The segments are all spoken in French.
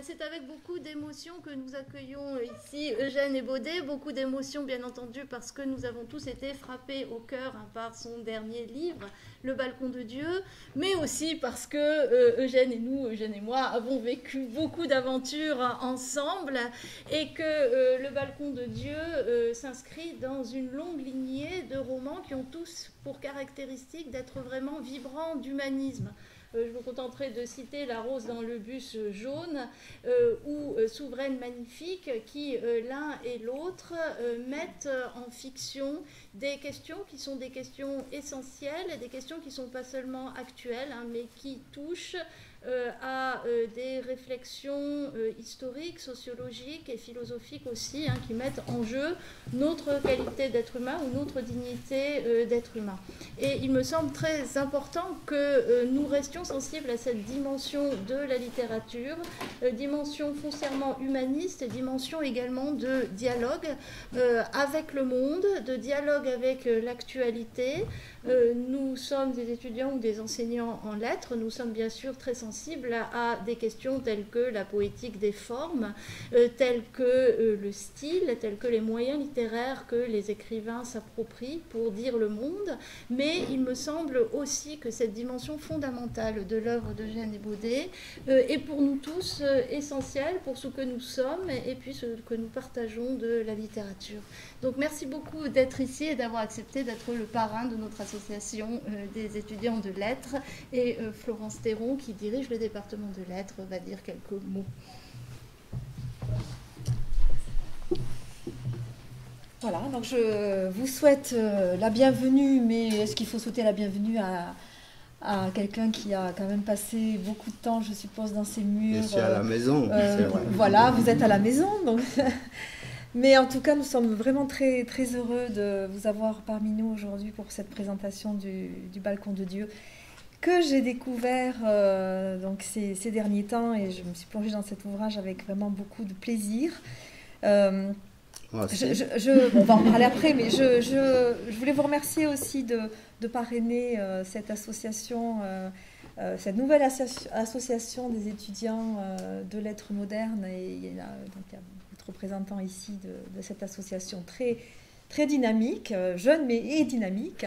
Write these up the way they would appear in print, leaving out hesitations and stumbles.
C'est avec beaucoup d'émotion que nous accueillons ici Eugène Ebaudet, beaucoup d'émotion bien entendu parce que nous avons tous été frappés au cœur par son dernier livre, Le balcon de Dieu, mais aussi parce que Eugène et moi, avons vécu beaucoup d'aventures ensemble et que Le balcon de Dieu s'inscrit dans une longue lignée de romans qui ont tous pour caractéristique d'être vraiment vibrants d'humanisme. Je me contenterai de citer La rose dans le bus jaune ou Souveraine magnifique qui, l'un et l'autre, mettent en fiction des questions qui sont des questions essentielles et des questions qui ne sont pas seulement actuelles, mais qui touchent à des réflexions historiques, sociologiques et philosophiques aussi, qui mettent en jeu notre qualité d'être humain ou notre dignité d'être humain. Et il me semble très important que nous restions sensibles à cette dimension de la littérature, dimension foncièrement humaniste, dimension également de dialogue avec le monde, de dialogue avec l'actualité. Nous sommes des étudiants ou des enseignants en lettres, nous sommes bien sûr très sensibles à des questions telles que la poétique des formes, telles que le style, tels que les moyens littéraires que les écrivains s'approprient pour dire le monde, mais il me semble aussi que cette dimension fondamentale de l'œuvre d'Eugène Ebaudet est pour nous tous essentielle pour ce que nous sommes et puis ce que nous partageons de la littérature. Donc merci beaucoup d'être ici et d'avoir accepté d'être le parrain de notre association des étudiants de lettres, et Florence Théron, qui dirige le département de lettres, va dire quelques mots. Voilà, donc je vous souhaite la bienvenue, mais est-ce qu'il faut souhaiter la bienvenue à quelqu'un qui a quand même passé beaucoup de temps, je suppose, dans ces murs. Je suis à la maison. Voilà, vous êtes à la maison, donc... Mais en tout cas, nous sommes vraiment très, très heureux de vous avoir parmi nous aujourd'hui pour cette présentation du Balcon de Dieu que j'ai découvert donc ces derniers temps, et je me suis plongée dans cet ouvrage avec vraiment beaucoup de plaisir. On va en parler après, mais je voulais vous remercier aussi de parrainer cette association, cette nouvelle association des étudiants de lettres modernes. Et il y a votre représentant ici de cette association très, très dynamique, jeune mais dynamique.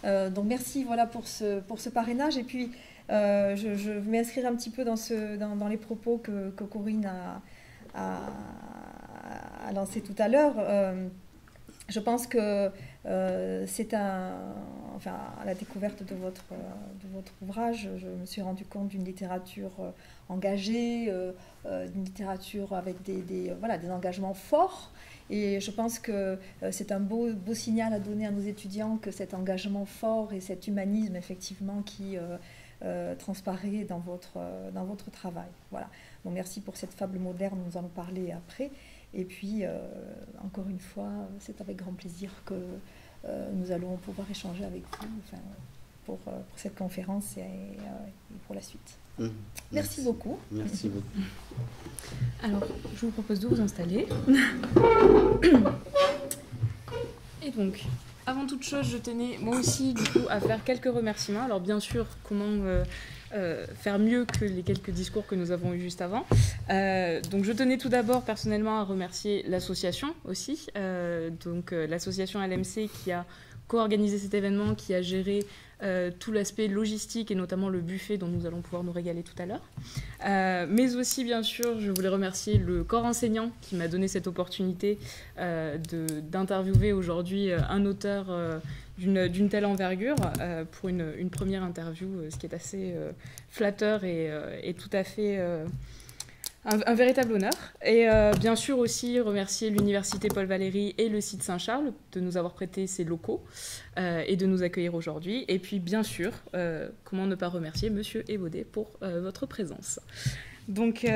Donc merci voilà, pour ce parrainage. Et puis je vais m'inscrire un petit peu dans les propos que Corinne a lancé tout à l'heure. Je pense que c'est à la découverte de votre ouvrage, je me suis rendu compte d'une littérature engagée, d'une littérature avec des engagements forts. Et je pense que c'est un beau signal à donner à nos étudiants que cet engagement fort et cet humanisme, effectivement, qui transparaît dans votre travail. Voilà. Donc merci pour cette fable moderne, nous allons parler après. Et puis, encore une fois, c'est avec grand plaisir que nous allons pouvoir échanger avec vous pour cette conférence et pour la suite. Merci beaucoup. Merci beaucoup. Alors, je vous propose de vous installer. Et donc, avant toute chose, je tenais moi aussi du coup à faire quelques remerciements. Alors bien sûr, comment faire mieux que les quelques discours que nous avons eus juste avant. Donc je tenais tout d'abord personnellement à remercier l'association aussi, l'association LMC qui a co-organisé cet événement, qui a géré tout l'aspect logistique et notamment le buffet dont nous allons pouvoir nous régaler tout à l'heure. Mais aussi, bien sûr, je voulais remercier le corps enseignant qui m'a donné cette opportunité d'interviewer aujourd'hui un auteur d'une telle envergure pour une première interview, ce qui est assez flatteur et tout à fait... Un véritable honneur. Et bien sûr aussi remercier l'Université Paul Valéry et le site Saint-Charles de nous avoir prêté ces locaux et de nous accueillir aujourd'hui. Et puis bien sûr, comment ne pas remercier Monsieur Ebaudet pour votre présence. Donc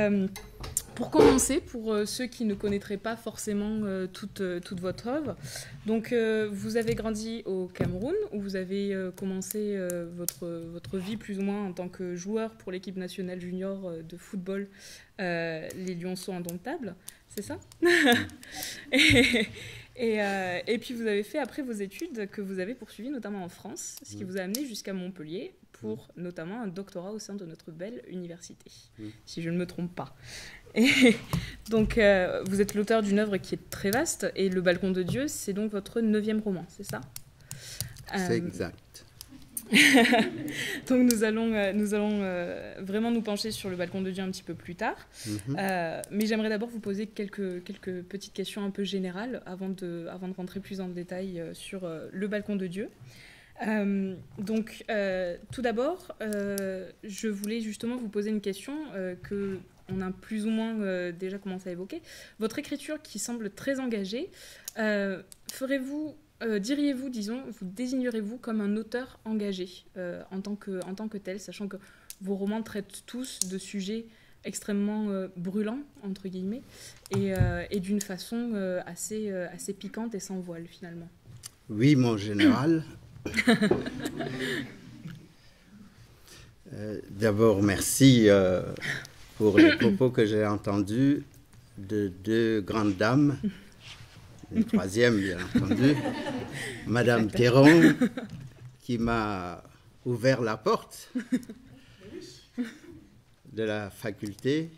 pour commencer, pour ceux qui ne connaîtraient pas forcément toute votre œuvre, donc vous avez grandi au Cameroun où vous avez commencé votre vie plus ou moins en tant que joueur pour l'équipe nationale junior de football, les Lionceaux Indomptables, c'est ça? Et puis vous avez fait après vos études que vous avez poursuivies notamment en France, ce qui vous a amené jusqu'à Montpellier pour notamment un doctorat au sein de notre belle université, si je ne me trompe pas. Et donc, vous êtes l'auteur d'une œuvre qui est très vaste, et Le Balcon de Dieu, c'est donc votre 9e roman, c'est ça? C'est exact. Donc nous allons vraiment nous pencher sur Le Balcon de Dieu un petit peu plus tard. Mais j'aimerais d'abord vous poser quelques petites questions un peu générales avant de rentrer plus en détail sur Le Balcon de Dieu. Donc tout d'abord, je voulais justement vous poser une question que on a plus ou moins déjà commencé à évoquer. Votre écriture qui semble très engagée, diriez-vous, disons, vous désignerez-vous comme un auteur engagé en tant que tel, sachant que vos romans traitent tous de sujets extrêmement brûlants, entre guillemets, et d'une façon assez piquante et sans voile, finalement? Oui, mon général. D'abord, merci pour les propos que j'ai entendus de 2 grandes dames. Une 3e, bien entendu, Madame Théron, qui m'a ouvert la porte de la faculté,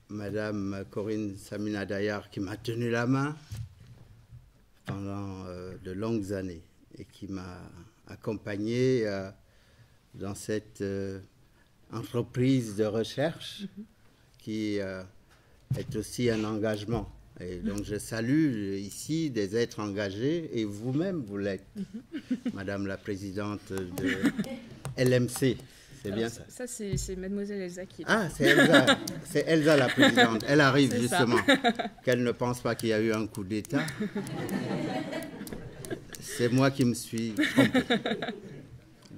Madame Corinne Samina Dayar, qui m'a tenu la main pendant de longues années et qui m'a accompagné dans cette entreprise de recherche qui est aussi un engagement. Et donc, je salue ici des êtres engagés, et vous-même, vous l'êtes, Madame la Présidente de LMC. C'est bien ça? Ça, c'est Mademoiselle Elsa qui est... Ah, c'est Elsa. C'est Elsa la Présidente. Elle arrive justement. Qu'elle ne pense pas qu'il y a eu un coup d'État. C'est moi qui me suis trompé.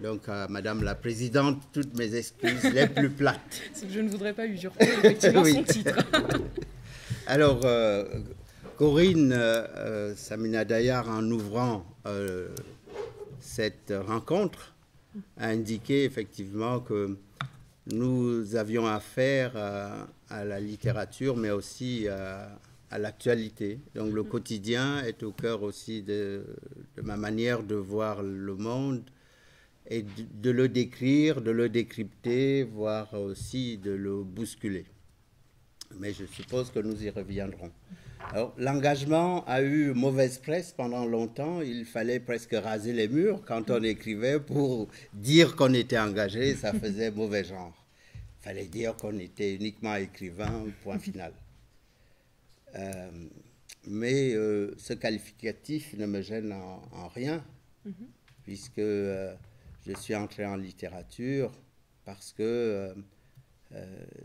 Donc, Madame la Présidente, toutes mes excuses les plus plates. C'est que je ne voudrais pas usurper effectivement son titre. Alors, Corinne Samina Dayar, en ouvrant cette rencontre, a indiqué effectivement que nous avions affaire à la littérature, mais aussi à l'actualité. Donc, le quotidien est au cœur aussi de ma manière de voir le monde et de le décrire, de le décrypter, voire aussi de le bousculer. Mais je suppose que nous y reviendrons. Alors, l'engagement a eu mauvaise presse pendant longtemps. Il fallait presque raser les murs quand on écrivait pour dire qu'on était engagé. Ça faisait mauvais genre. Il fallait dire qu'on était uniquement écrivain, point final. Mais ce qualificatif ne me gêne en rien, puisque je suis entré en littérature parce que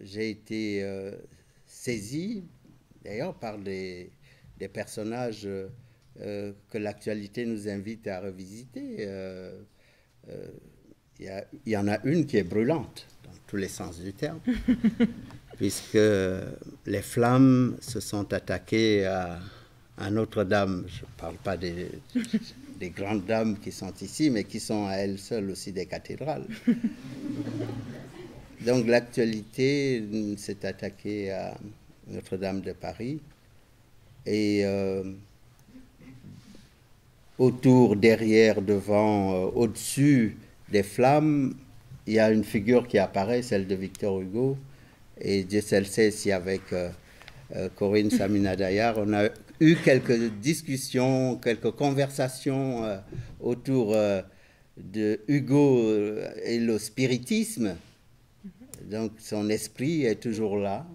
j'ai été... saisi, d'ailleurs, par des personnages que l'actualité nous invite à revisiter. Il y en a une qui est brûlante, dans tous les sens du terme, puisque les flammes se sont attaquées à Notre-Dame. Je ne parle pas des grandes dames qui sont ici, mais qui sont à elles seules aussi des cathédrales. Donc l'actualité s'est attaquée à Notre-Dame de Paris et autour, derrière, devant, au-dessus des flammes, il y a une figure qui apparaît, celle de Victor Hugo, et Dieu seul sait si avec Corinne Samina Dayar, on a eu quelques discussions, quelques conversations autour de Hugo et le spiritisme. Donc, son esprit est toujours là.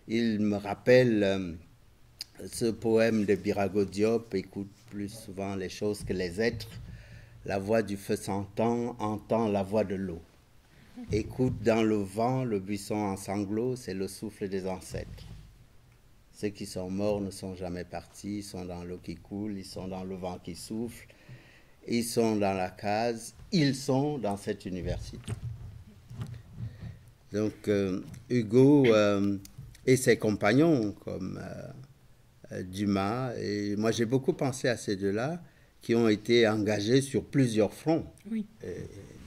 Il me rappelle ce poème de Birago Diop, écoute plus souvent les choses que les êtres. La voix du feu s'entend, entend la voix de l'eau. Écoute dans le vent, le buisson en sanglots, c'est le souffle des ancêtres. Ceux qui sont morts ne sont jamais partis, ils sont dans l'eau qui coule, ils sont dans le vent qui souffle, ils sont dans la case, ils sont dans cette université. Donc, Hugo et ses compagnons, comme Dumas, et moi j'ai beaucoup pensé à ces deux-là, qui ont été engagés sur plusieurs fronts. Oui.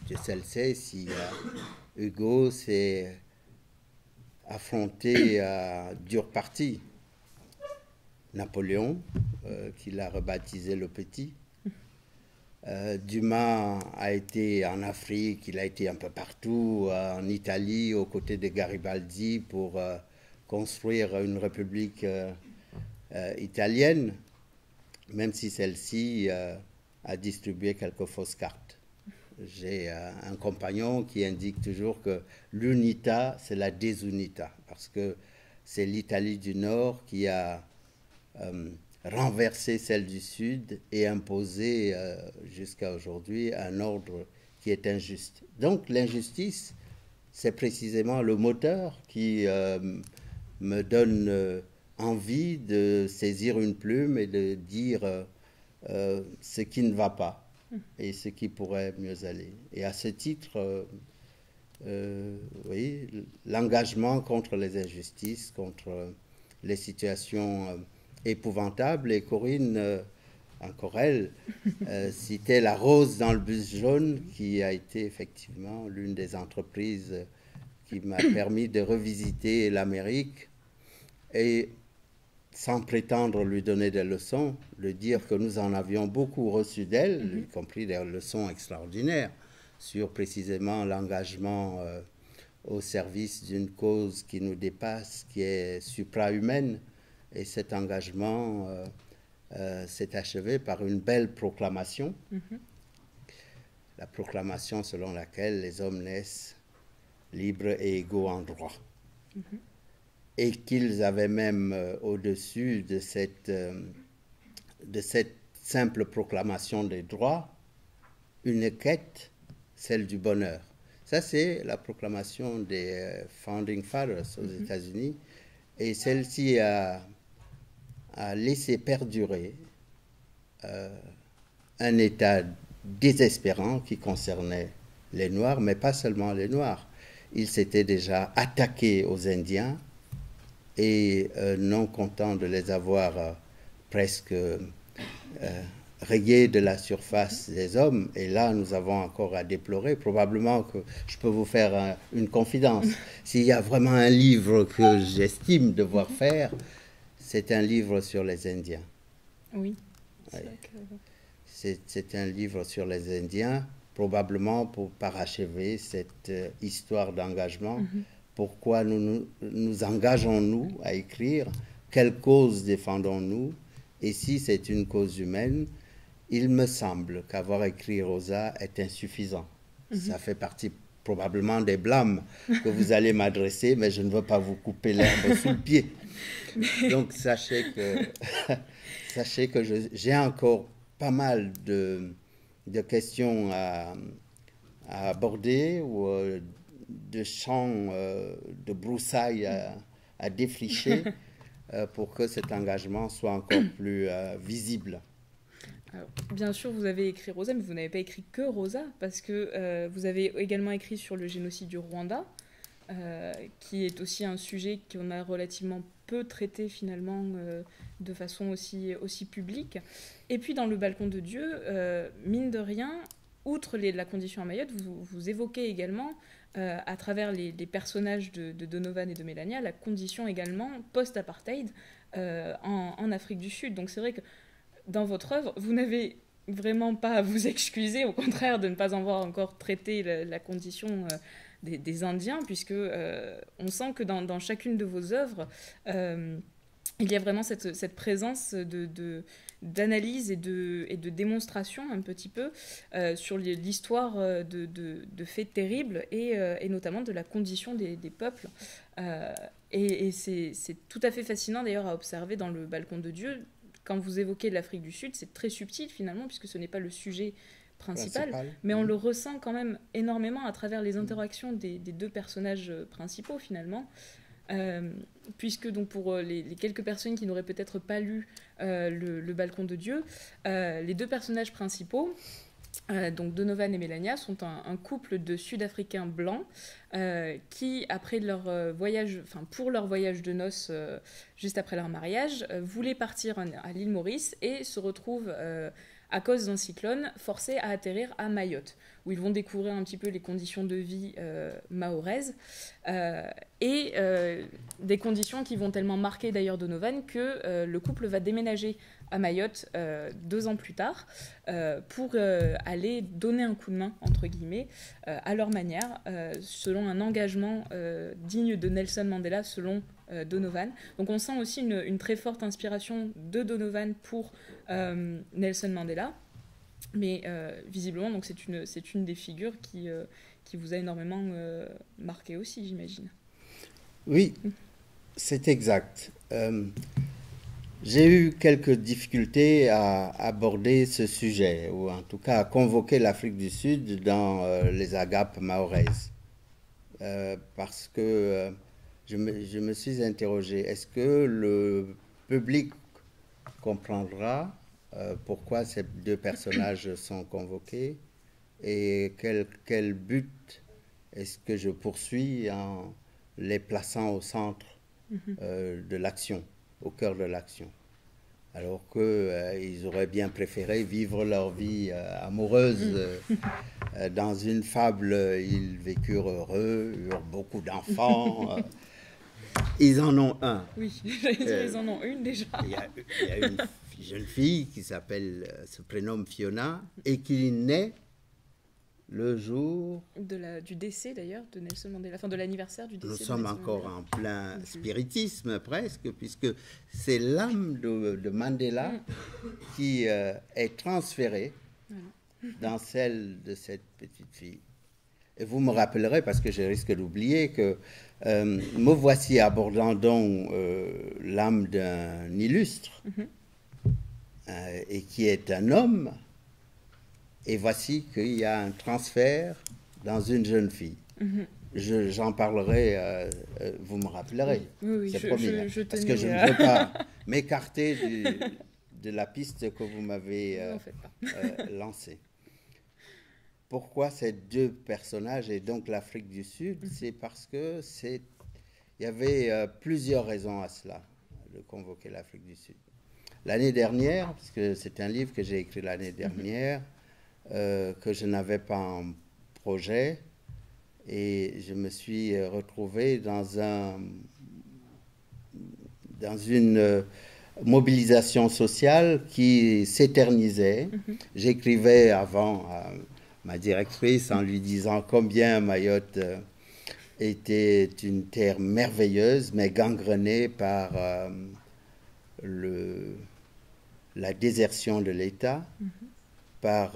Dieu seul sait si Hugo s'est affronté à dur parti. Napoléon, qu'il a rebaptisé le Petit, Dumas a été en Afrique, il a été un peu partout, en Italie, aux côtés de Garibaldi, pour construire une république italienne, même si celle-ci a distribué quelques fausses cartes. J'ai un compagnon qui indique toujours que l'unità, c'est la désunità, parce que c'est l'Italie du Nord qui a renversé celle du Sud et imposé jusqu'à aujourd'hui un ordre qui est injuste. Donc l'injustice, c'est précisément le moteur qui me donne envie de saisir une plume et de dire ce qui ne va pas et ce qui pourrait mieux aller. Et à ce titre, oui, l'engagement contre les injustices, contre les situations épouvantables. Et Corinne, encore elle, citait la rose dans le bus jaune, qui a été effectivement l'une des entreprises qui m'a permis de revisiter l'Amérique et, sans prétendre lui donner des leçons, de dire que nous en avions beaucoup reçu d'elle, y compris des leçons extraordinaires sur précisément l'engagement au service d'une cause qui nous dépasse, qui est suprahumaine. Et cet engagement s'est achevé par une belle proclamation, la proclamation selon laquelle les hommes naissent libres et égaux en droit. Et qu'ils avaient même au-dessus de cette simple proclamation des droits, une quête, celle du bonheur. Ça, c'est la proclamation des Founding Fathers aux États-Unis. Et celle-ci a laissé perdurer un état désespérant qui concernait les Noirs, mais pas seulement les Noirs. Ils s'étaient déjà attaqués aux Indiens et non contents de les avoir presque rayés de la surface des hommes. Et là, nous avons encore à déplorer. Probablement que je peux vous faire une confidence. S'il y a vraiment un livre que j'estime devoir faire, c'est un livre sur les Indiens. Oui. Ouais. C'est un livre sur les Indiens, probablement pour parachever cette histoire d'engagement. Pourquoi nous engageons-nous à écrire? Quelle cause défendons-nous? Et si c'est une cause humaine, il me semble qu'avoir écrit Rosa est insuffisant. Ça fait partie probablement des blâmes que vous allez m'adresser, mais je ne veux pas vous couper l'herbe sous le pied. Donc sachez que j'ai encore pas mal de questions à aborder ou de champs de broussailles à défricher pour que cet engagement soit encore plus visible. Alors, bien sûr, vous avez écrit Rosa, mais vous n'avez pas écrit que Rosa, parce que vous avez également écrit sur le génocide du Rwanda, qui est aussi un sujet qu'on a relativement peu traité finalement de façon aussi publique. Et puis dans Le Balcon de Dieu, mine de rien, outre la condition à Mayotte, vous évoquez également, à travers les personnages de Donovan et de Mélania, la condition également post-apartheid en Afrique du Sud. Donc c'est vrai que dans votre œuvre, vous n'avez vraiment pas à vous excuser, au contraire de ne pas avoir encore traité la condition des Indiens, puisque on sent que dans chacune de vos œuvres, il y a vraiment cette présence d'analyse et de démonstration un petit peu sur l'histoire de faits terribles et notamment de la condition des peuples. Et c'est tout à fait fascinant d'ailleurs à observer dans Le Balcon de Dieu. Quand vous évoquez l'Afrique du Sud, c'est très subtil finalement, puisque ce n'est pas le sujet principal, mais on le ressent quand même énormément à travers les interactions des deux personnages principaux finalement. Puisque donc pour les quelques personnes qui n'auraient peut-être pas lu le Balcon de Dieu, les deux personnages principaux, donc Donovan et Mélania, sont un couple de Sud-Africains blancs qui, après pour leur voyage de noces juste après leur mariage, voulaient partir à l'île Maurice et se retrouvent à cause d'un cyclone, forcés à atterrir à Mayotte, où ils vont découvrir un petit peu les conditions de vie mahoraises. des conditions qui vont tellement marquer d'ailleurs Donovan que le couple va déménager à Mayotte 2 ans plus tard pour aller donner un coup de main, entre guillemets, à leur manière, selon un engagement digne de Nelson Mandela, selon Donovan. Donc on sent aussi une très forte inspiration de Donovan pour Nelson Mandela, mais visiblement donc c'est une des figures qui vous a énormément marqué aussi, j'imagine. Oui, c'est exact. J'ai eu quelques difficultés à aborder ce sujet, ou en tout cas à convoquer l'Afrique du Sud dans les agapes mahoraises. Parce que je me suis interrogé, est-ce que le public comprendra pourquoi ces 2 personnages sont convoqués et quel but est-ce que je poursuis en les plaçant au centre de l'action, au cœur de l'action, alors qu'ils auraient bien préféré vivre leur vie amoureuse. Dans une fable, ils vécurent heureux, eurent beaucoup d'enfants. Ils en ont un. Oui, ils en ont une déjà. Il y a une jeune fille qui se prénomme Fiona et qui naît le jour du décès d'ailleurs de Nelson Mandela, enfin de l'anniversaire du décès. Nous de sommes Nelson encore Mandela. en plein spiritisme presque, puisque c'est l'âme de Mandela qui est transférée dans celle de cette petite fille. Et vous me rappellerez, parce que je risque d'oublier, que me voici abordant donc l'âme d'un illustre et qui est un homme. Et voici qu'il y a un transfert dans une jeune fille. J'en parlerai, vous me rappellerez. Oui, c'est promis. Parce que je ne veux pas m'écarter de la piste que vous m'avez lancée. Pourquoi ces 2 personnages et donc l'Afrique du Sud? C'est parce que il y avait plusieurs raisons à cela, de convoquer l'Afrique du Sud. L'année dernière, parce que c'est un livre que j'ai écrit l'année dernière, que je n'avais pas en projet, et je me suis retrouvé dans une mobilisation sociale qui s'éternisait. J'écrivais avant à ma directrice en lui disant combien Mayotte était une terre merveilleuse, mais gangrenée par la désertion de l'État, par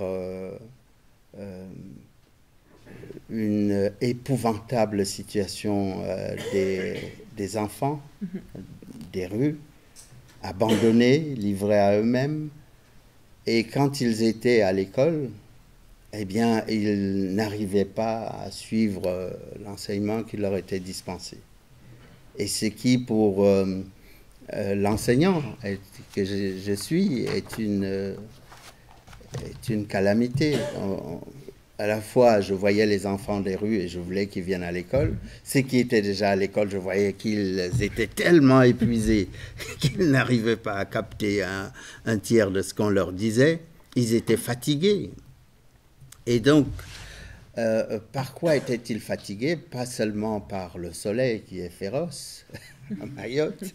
une épouvantable situation des enfants, des rues, abandonnés, livrés à eux-mêmes. Et quand ils étaient à l'école, eh bien, ils n'arrivaient pas à suivre l'enseignement qui leur était dispensé. Et ce qui, pour l'enseignant que je suis, est une calamité. À la fois, je voyais les enfants des rues et je voulais qu'ils viennent à l'école. Ceux qui étaient déjà à l'école, je voyais qu'ils étaient tellement épuisés qu'ils n'arrivaient pas à capter un tiers de ce qu'on leur disait. Ils étaient fatigués. Et donc, par quoi étaient-ils fatigués? Pas seulement par le soleil qui est féroce à Mayotte,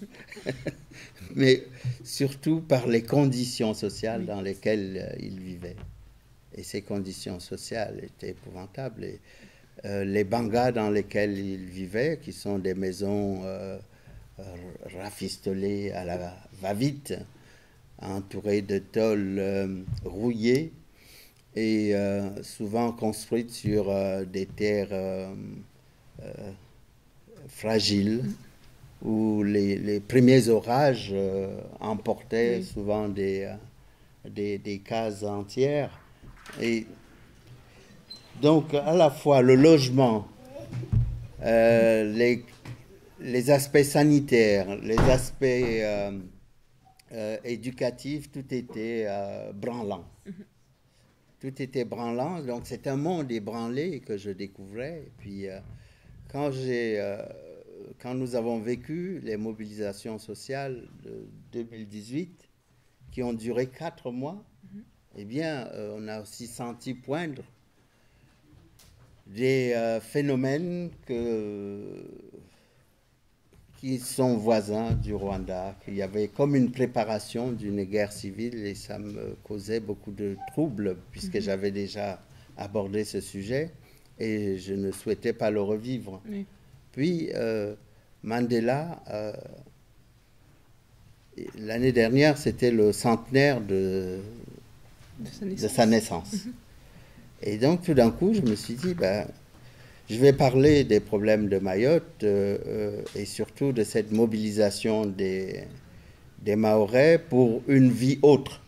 mais surtout par les conditions sociales dans lesquelles ils vivaient. Et ces conditions sociales étaient épouvantables. Et, les bangas dans lesquels ils vivaient, qui sont des maisons rafistolées à la va-vite, entourées de tôles rouillées, et souvent construites sur des terres fragiles, où les premiers orages emportaient souvent des cases entières. Et donc, à la fois le logement, les aspects sanitaires, les aspects éducatifs, tout était branlant. Tout était branlant, donc c'est un monde ébranlé que je découvrais. Et puis, quand nous avons vécu les mobilisations sociales de 2018, qui ont duré 4 mois, eh bien, on a aussi senti poindre des phénomènes qui sont voisins du Rwanda, qu'il y avait comme une préparation d'une guerre civile et ça me causait beaucoup de troubles puisque j'avais déjà abordé ce sujet et je ne souhaitais pas le revivre. Oui. Puis Mandela, l'année dernière, c'était le centenaire de sa naissance. Et donc tout d'un coup, je me suis dit, je vais parler des problèmes de Mayotte et surtout de cette mobilisation des Mahorais pour une vie autre.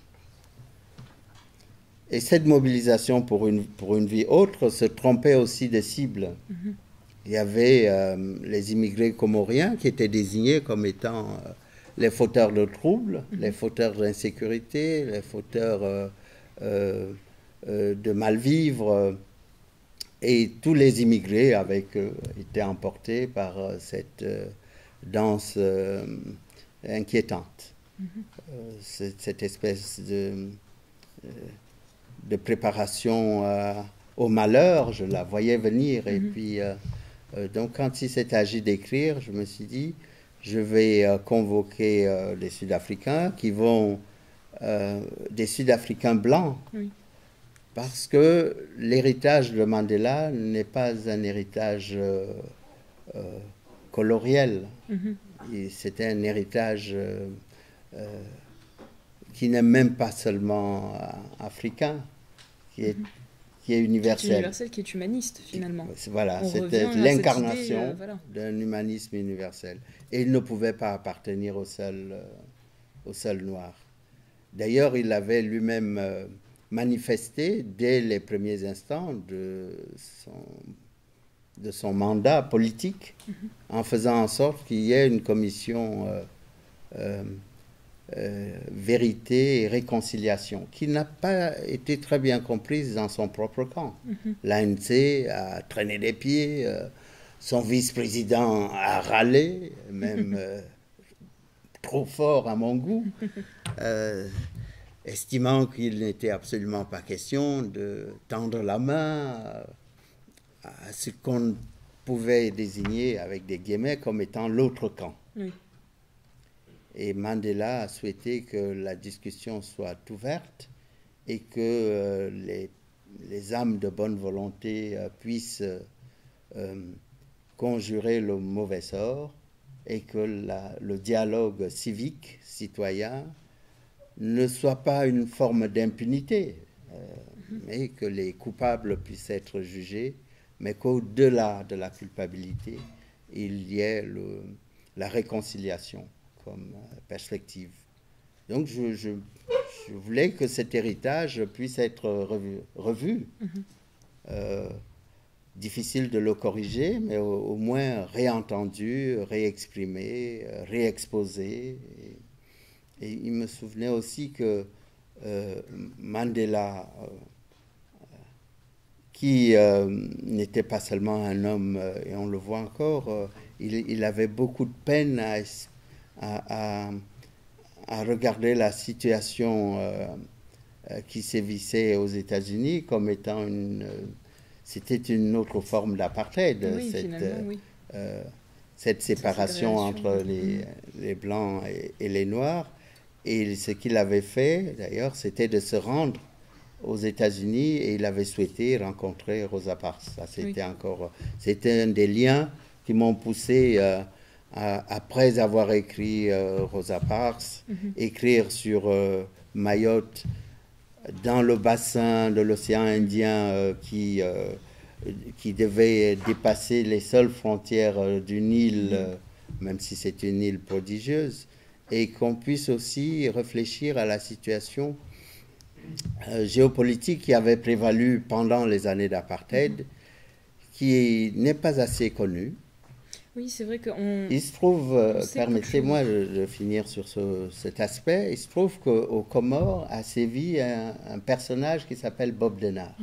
Et cette mobilisation pour une vie autre se trompait aussi de cible. Il y avait les immigrés comoriens qui étaient désignés comme étant les fauteurs de troubles, les fauteurs d'insécurité, les fauteurs de mal-vivre. Et tous les immigrés étaient emportés par cette danse inquiétante. Cette espèce de préparation au malheur, je la voyais venir. Et puis, donc, quand il s'est agi d'écrire, je me suis dit, je vais convoquer les Sud-Africains qui vont... des Sud-Africains blancs. Oui. Parce que l'héritage de Mandela n'est pas un héritage coloriel. C'était un héritage qui n'est même pas seulement africain, qui est universel. Qui est universel, qui est humaniste, finalement. Voilà, c'était l'incarnation d'un humanisme universel. Et il ne pouvait pas appartenir au seul noir. D'ailleurs, il avait lui-même... manifesté dès les premiers instants de son mandat politique en faisant en sorte qu'il y ait une commission vérité et réconciliation qui n'a pas été très bien comprise dans son propre camp. L'ANC a traîné les pieds, son vice-président a râlé, même trop fort à mon goût. Estimant qu'il n'était absolument pas question de tendre la main à ce qu'on pouvait désigner avec des guillemets comme étant l'autre camp. Oui. Et Mandela a souhaité que la discussion soit ouverte et que les âmes de bonne volonté puissent conjurer le mauvais sort et que le dialogue civique, citoyen, ne soit pas une forme d'impunité, mais que les coupables puissent être jugés, mais qu'au-delà de la culpabilité, il y ait la réconciliation comme perspective. Donc je voulais que cet héritage puisse être revu. Difficile de le corriger, mais au moins réentendu, réexprimé, réexposé. Et il me souvenait aussi que Mandela, qui n'était pas seulement un homme, et on le voit encore, il avait beaucoup de peine à regarder la situation qui sévissait aux États-Unis comme étant c'était une autre forme d'apartheid. Oui, finalement, oui. Cette séparation entre les Blancs et les Noirs. Et ce qu'il avait fait, d'ailleurs, c'était de se rendre aux États-Unis et il avait souhaité rencontrer Rosa Parks. Ça, c'était un des liens qui m'ont poussé, après avoir écrit Rosa Parks, écrire sur Mayotte dans le bassin de l'océan Indien qui devait dépasser les seules frontières d'une île, même si c'est une île prodigieuse, et qu'on puisse aussi réfléchir à la situation géopolitique qui avait prévalu pendant les années d'apartheid, qui n'est pas assez connue. Oui, c'est vrai Il se trouve, permettez-moi de finir sur cet aspect, il se trouve qu'aux Comores a sévi un personnage qui s'appelle Bob Denard.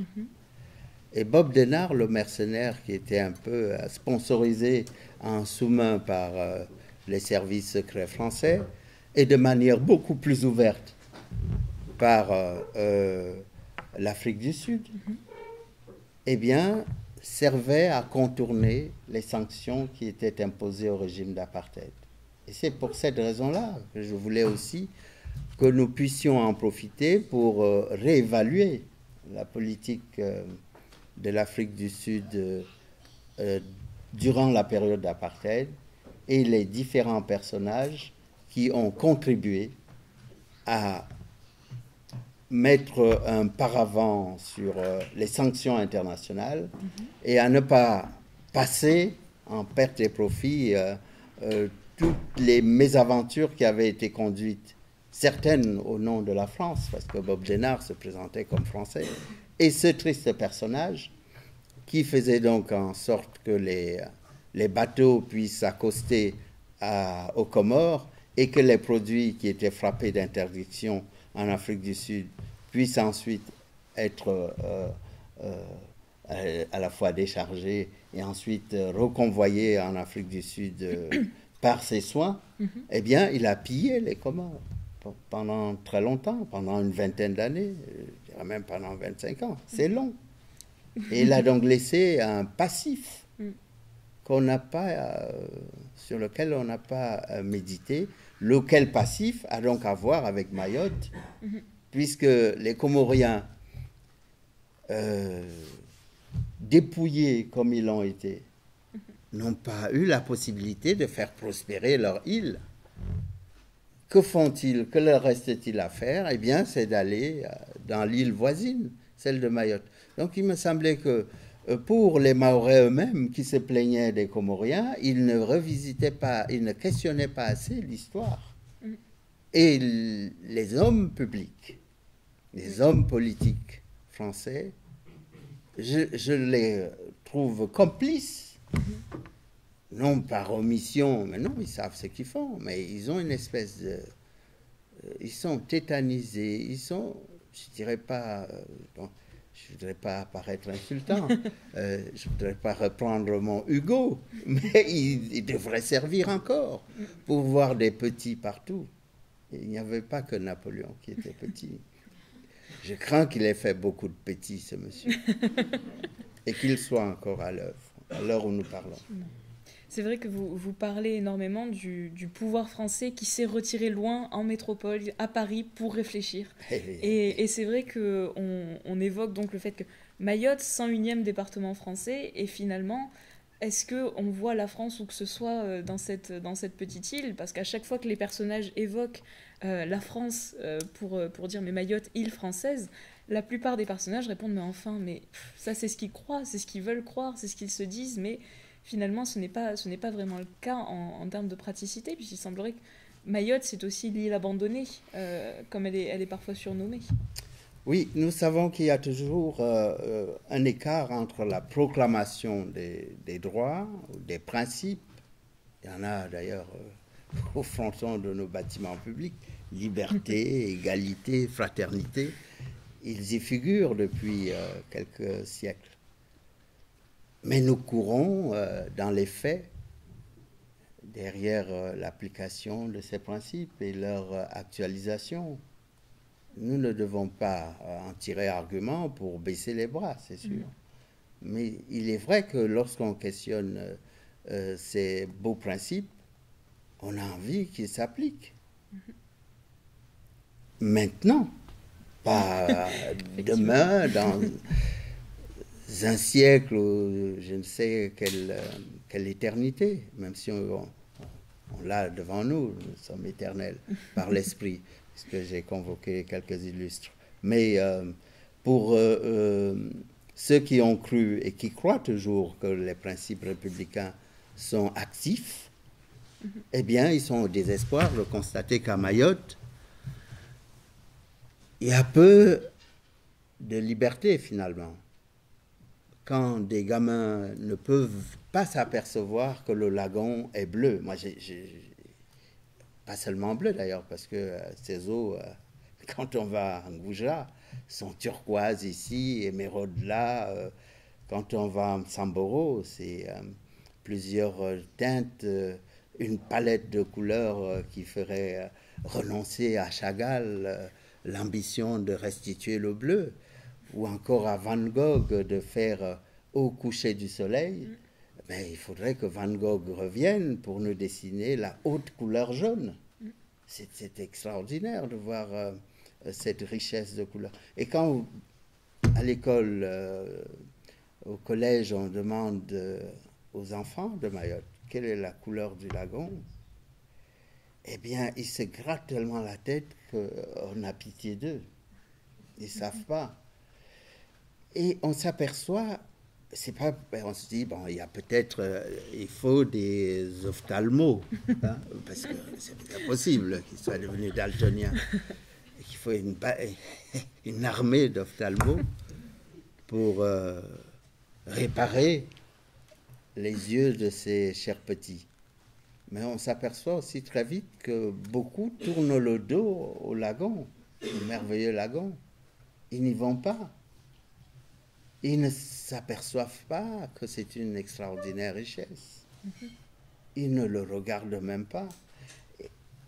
Et Bob Denard, le mercenaire qui était un peu sponsorisé en sous-main par les services secrets français, et de manière beaucoup plus ouverte par l'Afrique du Sud, eh bien, servait à contourner les sanctions qui étaient imposées au régime d'apartheid. Et c'est pour cette raison-là que je voulais aussi que nous puissions en profiter pour réévaluer la politique de l'Afrique du Sud durant la période d'apartheid et les différents personnages qui ont contribué à mettre un paravent sur les sanctions internationales et à ne pas passer en perte et profit toutes les mésaventures qui avaient été conduites, certaines au nom de la France, parce que Bob Denard se présentait comme français, et ce triste personnage qui faisait donc en sorte que les bateaux puissent accoster aux Comores et que les produits qui étaient frappés d'interdiction en Afrique du Sud puissent ensuite être à la fois déchargés et ensuite reconvoyés en Afrique du Sud par ses soins, eh bien, il a pillé les Comores pendant très longtemps, pendant une vingtaine d'années, je dirais même pendant 25 ans. C'est long. Et il a donc laissé un passif qu'on n'a pas, sur lequel on n'a pas médité, lequel passif a donc à voir avec Mayotte, puisque les Comoriens, dépouillés comme ils l'ont été, n'ont pas eu la possibilité de faire prospérer leur île. Que font-ils? Que leur reste-t-il à faire? Eh bien, c'est d'aller dans l'île voisine, celle de Mayotte. Donc, il me semblait que pour les Mahorais eux-mêmes qui se plaignaient des Comoriens, ils ne revisitaient pas, ils ne questionnaient pas assez l'histoire. Et les hommes publics, les hommes politiques français, je les trouve complices, non par omission, mais non, ils savent ce qu'ils font, mais ils ont une espèce de... ils sont tétanisés, ils sont, je dirais pas... bon, je ne voudrais pas paraître insultant, je ne voudrais pas reprendre mon Hugo, mais il devrait servir encore pour voir des petits partout. Il n'y avait pas que Napoléon qui était petit. Je crains qu'il ait fait beaucoup de petits, ce monsieur, et qu'il soit encore à l'œuvre, à l'heure où nous parlons. C'est vrai que vous parlez énormément du pouvoir français qui s'est retiré loin en métropole, à Paris, pour réfléchir. Et c'est vrai qu'on évoque donc le fait que Mayotte, 101e département français, et finalement, est-ce qu'on voit la France où que ce soit dans cette petite île? Parce qu'à chaque fois que les personnages évoquent la France pour dire « mais Mayotte, île française », la plupart des personnages répondent « mais enfin, mais ça c'est ce qu'ils croient, c'est ce qu'ils veulent croire, c'est ce qu'ils se disent, mais... » Finalement, ce n'est pas vraiment le cas en termes de praticité, puisqu'il semblerait que Mayotte, c'est aussi l'île abandonnée, comme elle est parfois surnommée. Oui, nous savons qu'il y a toujours un écart entre la proclamation des droits, des principes, il y en a d'ailleurs au fronton de nos bâtiments publics, liberté, égalité, fraternité, ils y figurent depuis quelques siècles. Mais nous courons dans les faits derrière l'application de ces principes et leur actualisation. Nous ne devons pas en tirer argument pour baisser les bras, c'est sûr. Mais il est vrai que lorsqu'on questionne ces beaux principes, on a envie qu'ils s'appliquent. Maintenant, pas demain, dans... un siècle ou je ne sais quelle éternité, même si on l'a devant nous, nous sommes éternels par l'esprit, puisque j'ai convoqué quelques illustres. Mais pour ceux qui ont cru et qui croient toujours que les principes républicains sont actifs, eh bien, ils sont au désespoir de constater qu'à Mayotte, il y a peu de liberté finalement. Quand des gamins ne peuvent pas s'apercevoir que le lagon est bleu. Moi, pas seulement bleu d'ailleurs, parce que ces eaux, quand on va à Ngouja, sont turquoises ici, émeraudes là. Quand on va à Samboro, c'est plusieurs teintes, une palette de couleurs qui ferait renoncer à Chagall l'ambition de restituer le bleu. Ou encore à Van Gogh de faire au coucher du soleil, mais il faudrait que Van Gogh revienne pour nous dessiner la haute couleur jaune. C'est extraordinaire de voir cette richesse de couleurs. Et quand, à l'école, au collège, on demande aux enfants de Mayotte quelle est la couleur du lagon, eh bien, ils se grattent tellement la tête qu'on a pitié d'eux. Ils ne savent pas. Et on s'aperçoit, c'est pas, on se dit, bon, il y a peut-être, il faut des ophtalmos, hein, parce que c'est impossible qu'ils soient devenus daltoniens. Et qu'il faut une armée d'ophtalmos pour réparer les yeux de ces chers petits. Mais on s'aperçoit aussi très vite que beaucoup tournent le dos au lagon, au merveilleux lagon. Ils n'y vont pas. Ils ne s'aperçoivent pas que c'est une extraordinaire richesse. Ils ne le regardent même pas.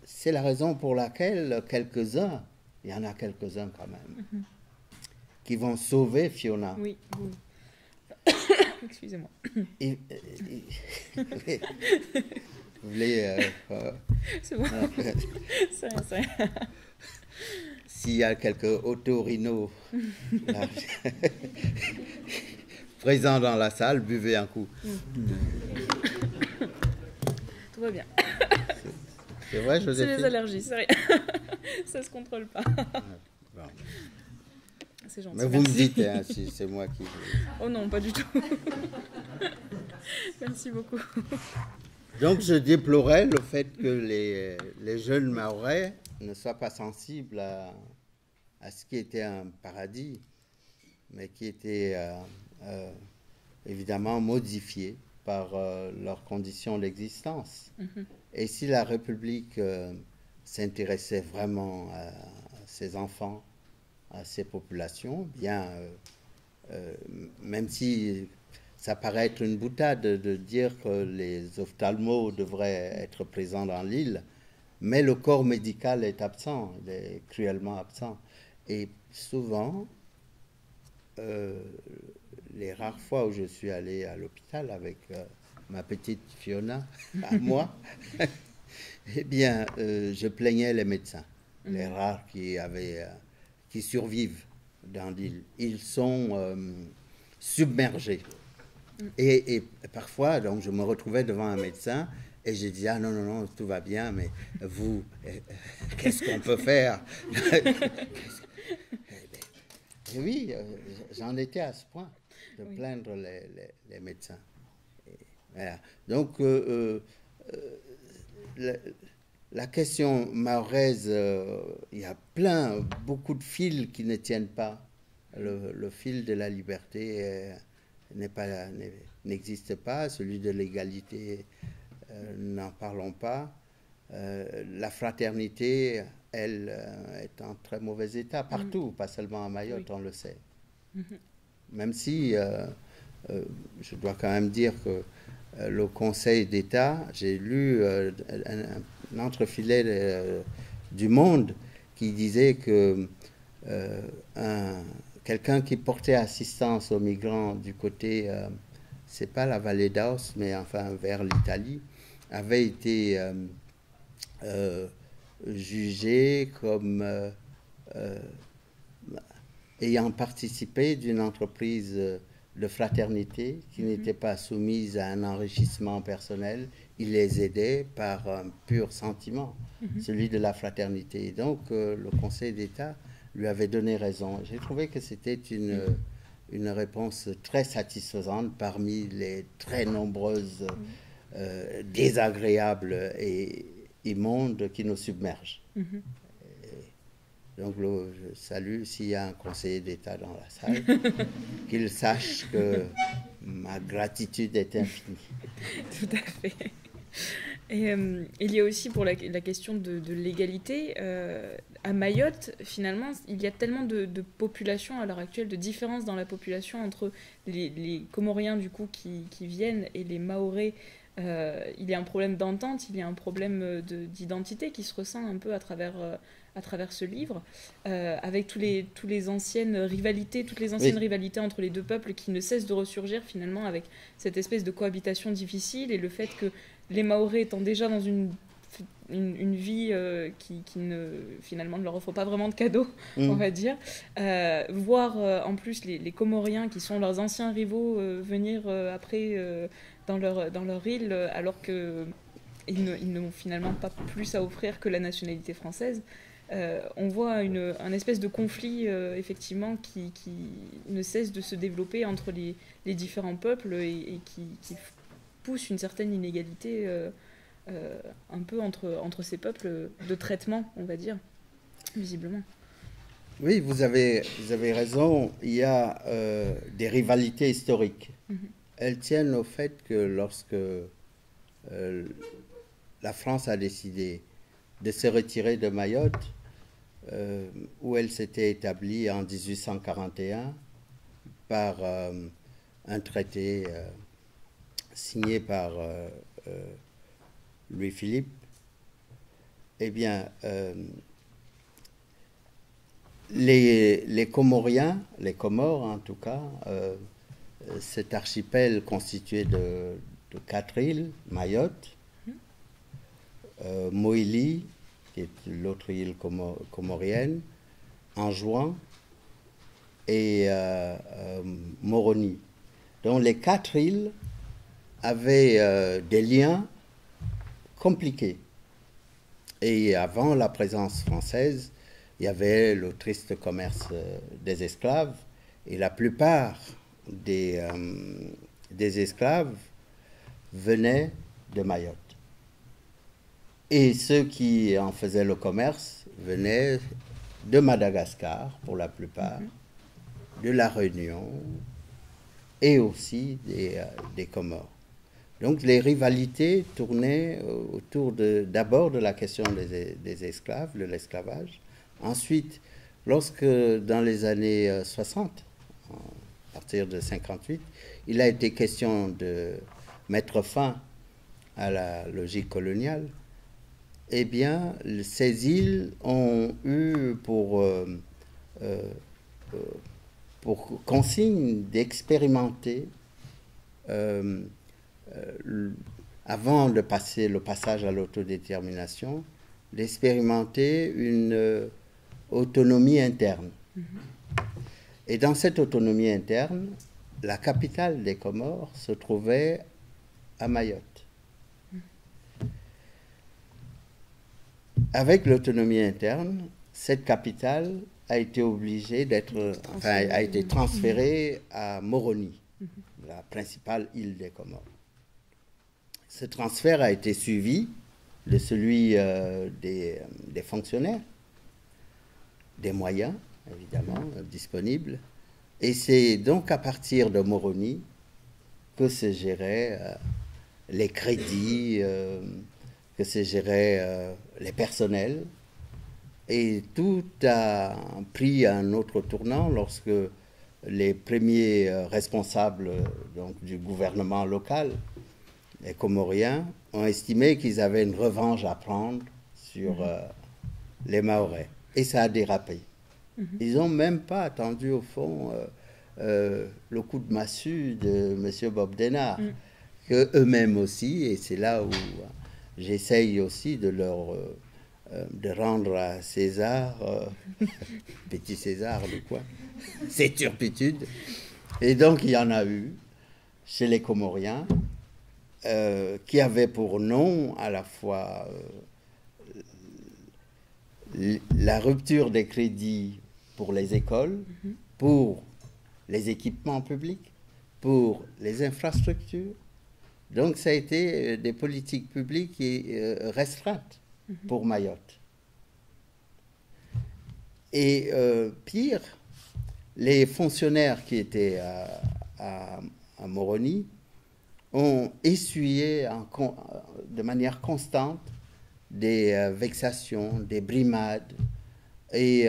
C'est la raison pour laquelle quelques-uns, il y en a quelques-uns quand même, qui vont sauver Fiona. Oui. Excusez-moi. Vous voulez... C'est bon. C'est rien. S'il y a quelques otorhinos présents dans la salle, buvez un coup. Tout va bien. C'est vrai, Joséphine? C'est les allergies, c'est rien. Ça se contrôle pas. Bon. C'est gentil. Mais vous me dites hein, si c'est moi qui... Oh non, pas du tout. Merci beaucoup. Donc je déplorais le fait que les jeunes Mahorais ne soient pas sensibles à ce qui était un paradis, mais qui était évidemment modifié par leurs conditions d'existence. Et si la République s'intéressait vraiment à ses enfants, à ces populations, bien, même si ça paraît être une boutade de dire que les ophtalmos devraient être présents dans l'île, mais le corps médical est absent, il est cruellement absent. Et souvent, les rares fois où je suis allé à l'hôpital avec ma petite Fiona, à moi, eh bien, je plaignais les médecins, les rares qui survivent dans l'île. Ils sont submergés. Et parfois, donc, je me retrouvais devant un médecin et je disais, ah non, tout va bien, mais vous, qu'est-ce qu'on peut faire? Et oui, j'en étais à ce point de plaindre les médecins. Et voilà. Donc, la question mahoraise, il y a beaucoup de fils qui ne tiennent pas. Le fil de la liberté n'existe pas, celui de l'égalité, n'en parlons pas. La fraternité, elle, est en très mauvais état partout, pas seulement à Mayotte, on le sait. Même si, je dois quand même dire que le Conseil d'État, j'ai lu un entrefilet du Monde qui disait que quelqu'un qui portait assistance aux migrants du côté, c'est pas la vallée d'Aoste, mais enfin vers l'Italie, avait été jugé comme ayant participé d'une entreprise de fraternité qui n'était pas soumise à un enrichissement personnel. Il les aidait par un pur sentiment, celui de la fraternité. Et donc, le Conseil d'État lui avait donné raison. J'ai trouvé que c'était une réponse très satisfaisante parmi les très nombreuses désagréables et immondes qui nous submergent. Donc, je salue, s'il y a un conseiller d'État dans la salle, qu'il sache que ma gratitude est infinie. Tout à fait. Et il y a aussi pour la question de l'égalité. À Mayotte, finalement, il y a tellement de populations à l'heure actuelle, de différences dans la population entre les Comoriens du coup qui viennent et les Mahorais il y a un problème d'entente, il y a un problème d'identité qui se ressent un peu à travers ce livre, avec toutes les anciennes rivalités, rivalités entre les deux peuples qui ne cessent de ressurgir finalement avec cette espèce de cohabitation difficile, et le fait que les Mahorais étant déjà dans une vie qui finalement ne leur offre pas vraiment de cadeaux, on va dire, voir en plus les Comoriens qui sont leurs anciens rivaux venir après dans leur île, alors qu'ils n'ont finalement pas plus à offrir que la nationalité française. On voit un espèce de conflit effectivement qui ne cesse de se développer entre les différents peuples et qui pousse une certaine inégalité un peu entre ces peuples de traitement, on va dire, visiblement. Oui, vous avez raison, il y a des rivalités historiques. Elles tiennent au fait que lorsque la France a décidé de se retirer de Mayotte, où elle s'était établie en 1841 par un traité signé par Louis-Philippe, eh bien, les Comoriens, les Comores en tout cas, cet archipel constitué de 4 îles, Mayotte, Moïli, qui est l'autre île comorienne, Anjouan et Moroni. Donc les 4 îles avaient des liens compliqués. Et avant la présence française, il y avait le triste commerce des esclaves, et la plupart des esclaves venaient de Mayotte. Et ceux qui en faisaient le commerce venaient de Madagascar, pour la plupart, de la Réunion et aussi des Comores. Donc les rivalités tournaient autour d'abord de la question des esclaves, de l'esclavage. Ensuite, lorsque dans les années 60, à partir de 58, il a été question de mettre fin à la logique coloniale, eh bien, ces îles ont eu pour consigne d'expérimenter, avant de passer le passage à l'autodétermination, d'expérimenter une autonomie interne. Et dans cette autonomie interne, la capitale des Comores se trouvait à Mayotte. Avec l'autonomie interne, cette capitale a été obligée a été transférée à Moroni, la principale île des Comores. Ce transfert a été suivi de celui des fonctionnaires, des moyens, évidemment, disponibles. Et c'est donc à partir de Moroni que se géraient les crédits, que se géraient les personnels. Et tout a pris un autre tournant lorsque les premiers responsables donc, du gouvernement local, les Comoriens, ont estimé qu'ils avaient une revanche à prendre sur les Mahorais. Et ça a dérapé. Ils n'ont même pas attendu, au fond, le coup de massue de M. Bob Denard, qu'eux-mêmes aussi, et c'est là où j'essaye aussi de rendre à César, petit César du coin, ses turpitudes. Et donc il y en a eu chez les Comoriens, qui avaient pour nom à la fois la rupture des crédits pour les écoles, pour les équipements publics, pour les infrastructures. Donc ça a été des politiques publiques restreintes pour Mayotte. Et pire, les fonctionnaires qui étaient à Moroni ont essuyé de manière constante des vexations, des brimades, et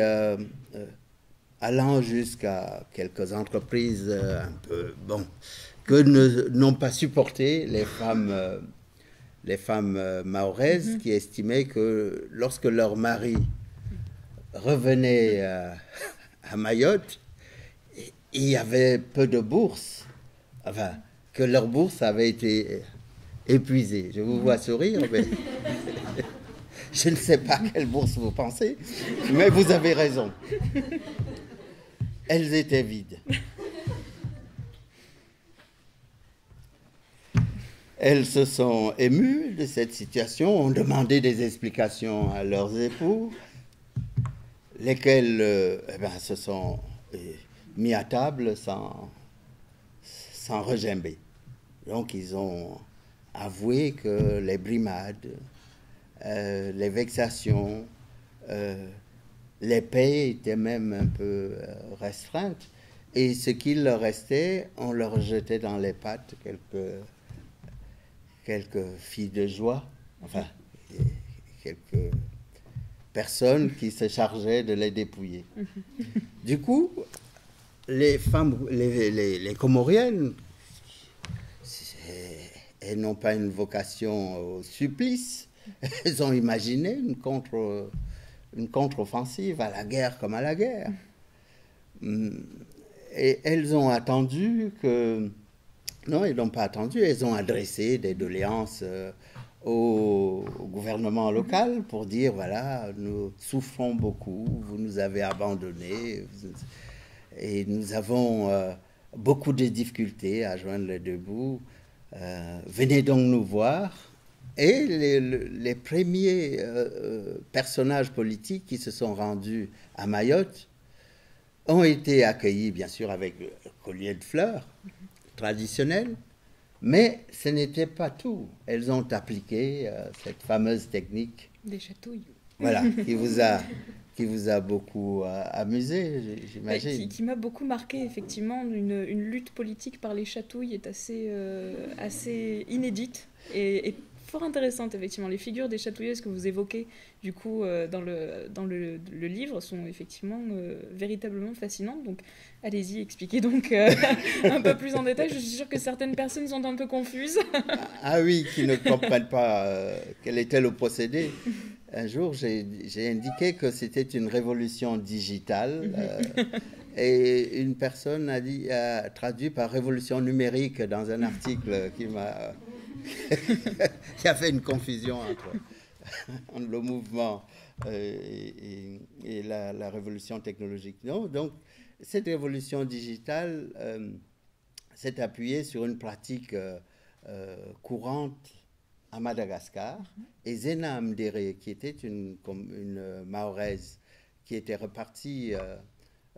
allant jusqu'à quelques entreprises un peu, que n'ont pas supporté les femmes mahoraises qui estimaient que lorsque leur mari revenait à Mayotte, il y avait peu de bourses, enfin, que leur bourse avait été épuisée. Je vous vois sourire, mais je ne sais pas quelle bourse vous pensez, mais vous avez raison. Elles étaient vides. Elles se sont émues de cette situation, ont demandé des explications à leurs époux, lesquels se sont mis à table sans regimber. Donc ils ont avoué que les brimades, les vexations, les paies étaient même un peu restreintes, et ce qu'il leur restait, on leur jetait dans les pattes quelques filles de joie, enfin, quelques personnes qui se chargeaient de les dépouiller. Du coup, les femmes, les Comoriennes, elles n'ont pas une vocation au supplice, elles ont imaginé une contre-offensive à la guerre comme à la guerre. Et elles ont attendu que... Non, elles n'ont pas attendu, elles ont adressé des doléances au gouvernement local pour dire, voilà, nous souffrons beaucoup, vous nous avez abandonnés, et nous avons beaucoup de difficultés à joindre les deux bouts. Venez donc nous voir. Et les premiers personnages politiques qui se sont rendus à Mayotte ont été accueillis, bien sûr, avec le collier de fleurs traditionnel, mais ce n'était pas tout. Elles ont appliqué cette fameuse technique des chatouilles. Voilà, qui vous a beaucoup amusé, j'imagine. Qui m'a beaucoup marqué, effectivement. Une lutte politique par les chatouilles est assez inédite et fort intéressante, effectivement. Les figures des chatouilleuses que vous évoquez, du coup, dans le livre, sont effectivement véritablement fascinantes. Donc, allez-y, expliquez donc un peu plus en détail. Je suis sûre que certaines personnes sont un peu confuses. Ah oui, qui ne comprennent pas quel était le procédé. Un jour, j'ai indiqué que c'était une révolution digitale et une personne a traduit par révolution numérique dans un article qui m'a... Il y avait une confusion entre le mouvement et la révolution technologique. Non, donc, cette révolution digitale s'est appuyée sur une pratique courante à Madagascar. Et Zena Amdere, qui était une Mahoraise qui était repartie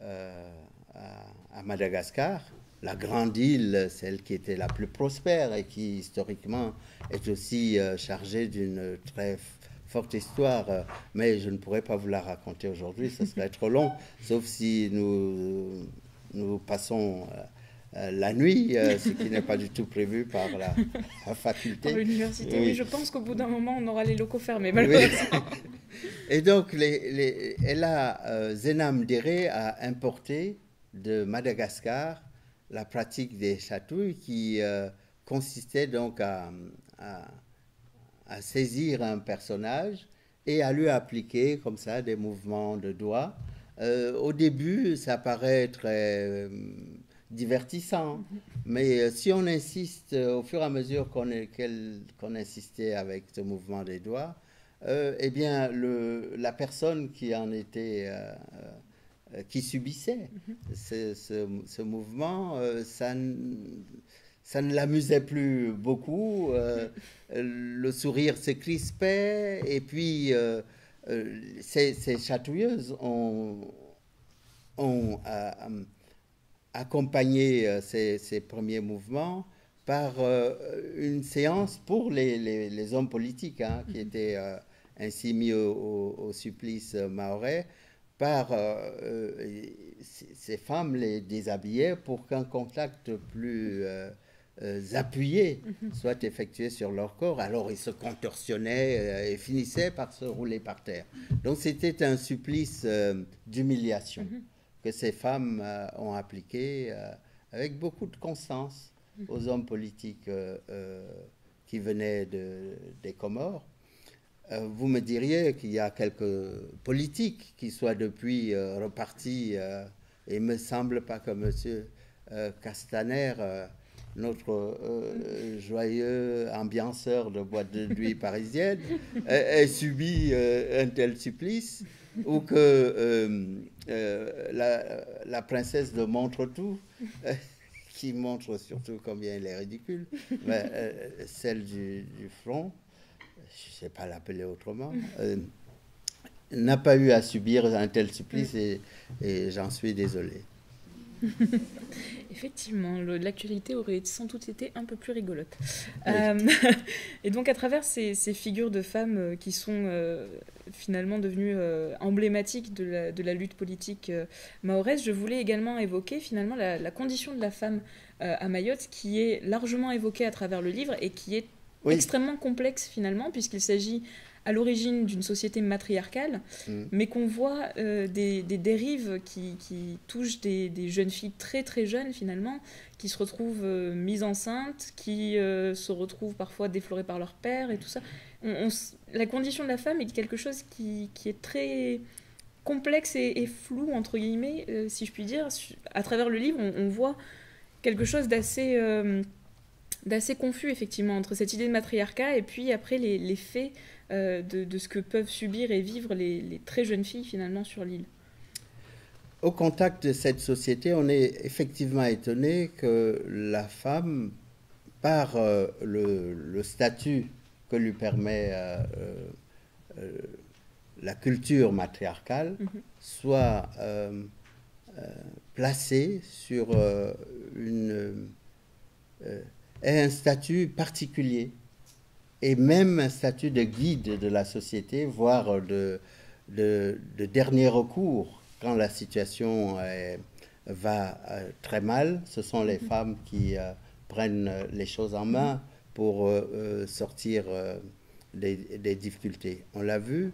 à Madagascar, la grande île, celle qui était la plus prospère et qui historiquement est aussi chargée d'une très forte histoire, mais je ne pourrais pas vous la raconter aujourd'hui, ce serait trop long, sauf si nous passons la nuit, ce qui n'est pas du tout prévu par la faculté. Par l'université, oui. Je pense qu'au bout d'un moment, on aura les locaux fermés, malheureusement. Oui. Et donc, Zena Amdere a importé de Madagascar la pratique des chatouilles qui consistait donc à saisir un personnage et à lui appliquer comme ça des mouvements de doigts. Au début, ça paraît très divertissant, mais si on insiste au fur et à mesure qu'on insistait avec ce mouvement des doigts, eh bien la personne qui en était qui subissait ce mouvement, ça ne l'amusait plus beaucoup, le sourire se crispait, et puis ces chatouilleuses ont accompagné ces premiers mouvements par une séance pour les hommes politiques qui étaient ainsi mis au supplice mahorais, par ces femmes les déshabillaient pour qu'un contact plus appuyé soit effectué sur leur corps. Alors ils se contorsionnaient et finissaient par se rouler par terre. Donc c'était un supplice d'humiliation que ces femmes ont appliqué avec beaucoup de constance. aux hommes politiques qui venaient des Comores. Vous me diriez qu'il y a quelques politiques qui soient depuis repartis, et il ne me semble pas que M. Castaner, notre joyeux ambianceur de boîte de nuit parisienne, ait subi un tel supplice, ou que la princesse de Montretout, qui montre surtout combien elle est ridicule, celle du front, je ne sais pas l'appeler autrement, n'a pas eu à subir un tel supplice et j'en suis désolé. Effectivement, l'actualité aurait sans doute été un peu plus rigolote. Oui. Et donc à travers ces figures de femmes qui sont finalement devenues emblématiques de la lutte politique mahoraise, je voulais également évoquer finalement la condition de la femme à Mayotte, qui est largement évoquée à travers le livre et qui est extrêmement complexe finalement, puisqu'il s'agit à l'origine d'une société matriarcale, mais qu'on voit des dérives qui touchent des jeunes filles très très jeunes finalement, qui se retrouvent mises enceintes, qui se retrouvent parfois déflorées par leur père et tout ça. La condition de la femme est quelque chose qui est très complexe et flou, entre guillemets, si je puis dire. À travers le livre, on voit quelque chose d'assez confus, effectivement, entre cette idée de matriarcat et puis après les faits de ce que peuvent subir et vivre les très jeunes filles, finalement, sur l'île. Au contact de cette société, on est effectivement étonné que la femme, par le statut que lui permet la culture matriarcale, soit placée sur ait un statut particulier et même un statut de guide de la société, voire de dernier recours quand la situation va très mal. Ce sont les femmes qui prennent les choses en main pour sortir des difficultés. On l'a vu,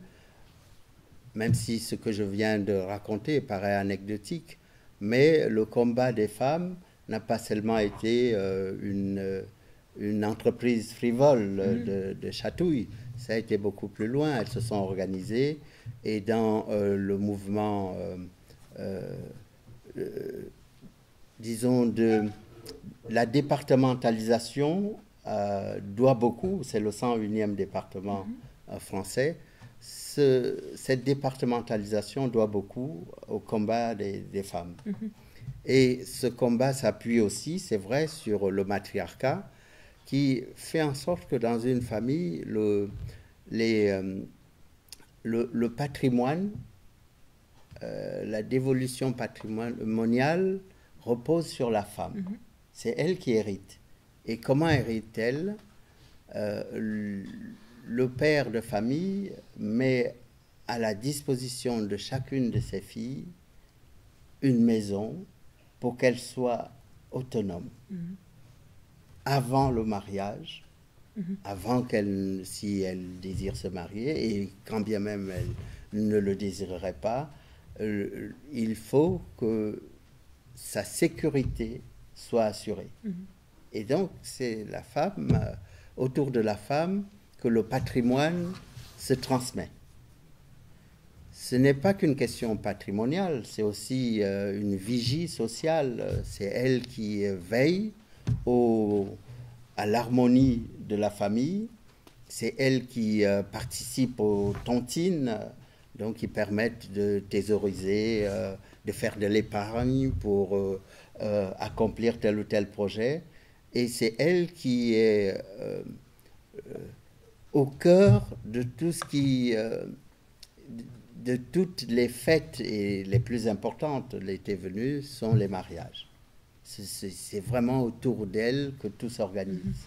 même si ce que je viens de raconter paraît anecdotique, mais le combat des femmes n'a pas seulement été une entreprise frivole de chatouille. Ça a été beaucoup plus loin. Elles se sont organisées et dans le mouvement, disons, de la départementalisation doit beaucoup, c'est le 101e département français, cette départementalisation doit beaucoup au combat des femmes. Et ce combat s'appuie aussi, c'est vrai, sur le matriarcat qui fait en sorte que dans une famille, le patrimoine, la dévolution patrimoniale repose sur la femme. C'est elle qui hérite. Et comment hérite-t-elle? Le père de famille met à la disposition de chacune de ses filles une maison pour qu'elle soit autonome avant le mariage, avant qu'elle, si elle désire se marier, et quand bien même elle ne le désirerait pas, il faut que sa sécurité soit assurée. Et donc c'est la femme, autour de la femme, que le patrimoine se transmet. Ce n'est pas qu'une question patrimoniale, c'est aussi une vigie sociale. C'est elle qui veille à l'harmonie de la famille. C'est elle qui participe aux tontines, donc qui permettent de thésauriser, de faire de l'épargne pour accomplir tel ou tel projet. Et c'est elle qui est au cœur de tout ce qui... de toutes les fêtes, et les plus importantes, l'été venu, sont les mariages. C'est vraiment autour d'elle que tout s'organise.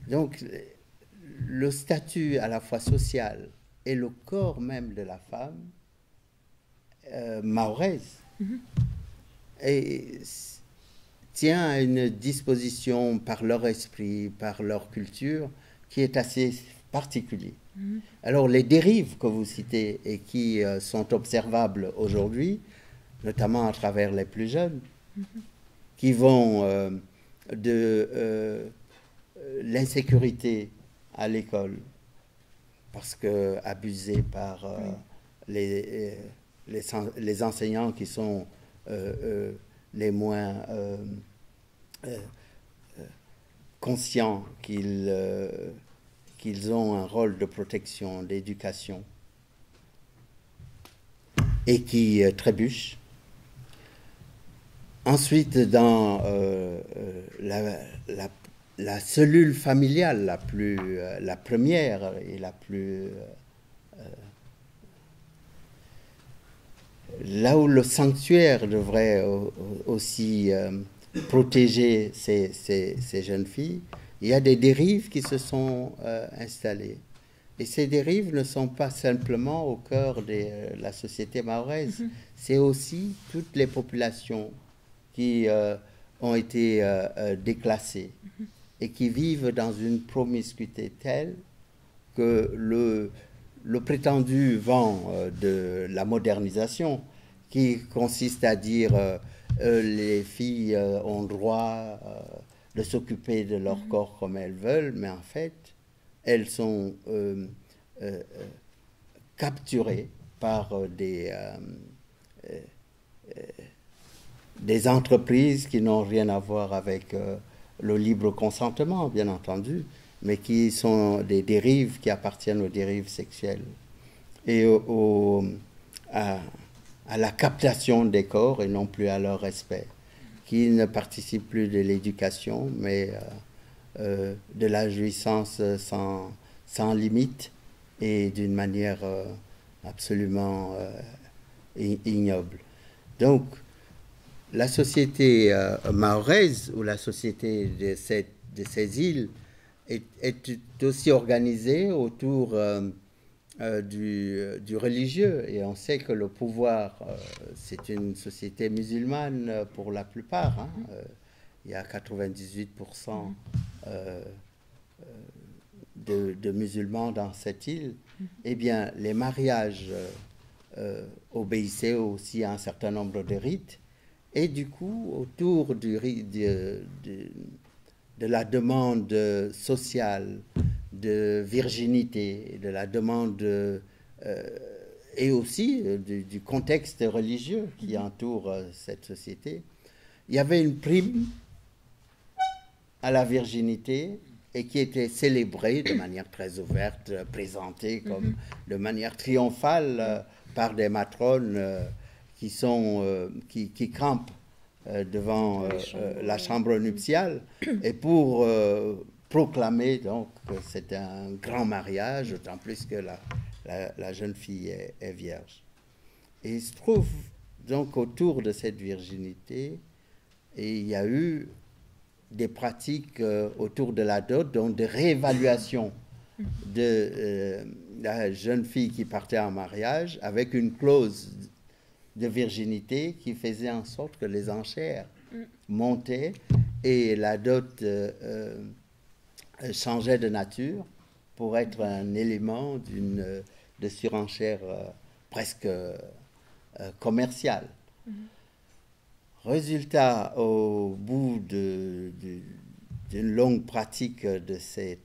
Donc, le statut à la fois social et le corps même de la femme mahoraise tient à une disposition par leur esprit, par leur culture, qui est assez particulier. Alors les dérives que vous citez et qui sont observables aujourd'hui, notamment à travers les plus jeunes, qui vont de l'insécurité à l'école, parce que abusé par les enseignants qui sont les moins conscients qu'ils ont un rôle de protection, d'éducation, et qui trébuchent. Ensuite, dans la cellule familiale la première et la plus... là où le sanctuaire devrait aussi protéger ces jeunes filles, il y a des dérives qui se sont installées. Et ces dérives ne sont pas simplement au cœur de la société mahoraise, c'est aussi toutes les populations qui ont été déclassées et qui vivent dans une promiscuité telle que le prétendu vent de la modernisation, qui consiste à dire les filles ont droit de s'occuper de leur corps comme elles veulent, mais en fait, elles sont capturées par des entreprises qui n'ont rien à voir avec le libre consentement, bien entendu, mais qui sont des dérives qui appartiennent aux dérives sexuelles et à la captation des corps et non plus à leur respect, qui ne participent plus de l'éducation, mais de la jouissance sans limite et d'une manière absolument ignoble. Donc, la société mahoraise ou la société de ces îles est aussi organisée autour du religieux. Et on sait que le pouvoir, c'est une société musulmane pour la plupart. Hein. Il y a 98% de musulmans dans cette île. Eh bien, les mariages obéissaient aussi à un certain nombre de rites. Et du coup, autour de la demande sociale, de virginité, de la demande et aussi du contexte religieux qui entoure cette société, il y avait une prime à la virginité et qui était célébrée de manière très ouverte, présentée comme de manière triomphale par des matrones qui campent devant la chambre nuptiale et pour proclamer donc que c'est un grand mariage, d'autant plus que la jeune fille est vierge. Et il se trouve donc autour de cette virginité, et il y a eu des pratiques autour de la dot, donc de réévaluation de la jeune fille qui partait en mariage avec une clause de virginité qui faisait en sorte que les enchères montaient et la dot changeait de nature pour être un élément de surenchère presque commerciale. Résultat, au bout d'une longue pratique de ces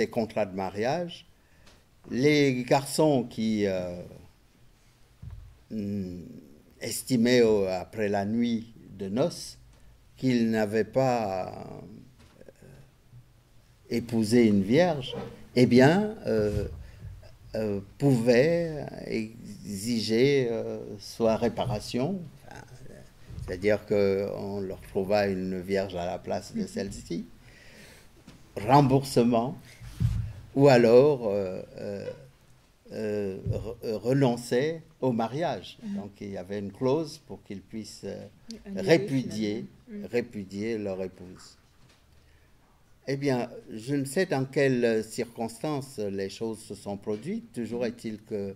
contrats de mariage, les garçons qui estimaient après la nuit de noces qu'ils n'avaient pas épousé une vierge, eh bien, pouvaient exiger soit réparation, c'est-à-dire qu'on leur trouva une vierge à la place de celle-ci, remboursement, ou alors renoncer au mariage. Donc il y avait une clause pour qu'ils puissent répudier leur épouse. Eh bien, je ne sais dans quelles circonstances les choses se sont produites. Toujours est-il que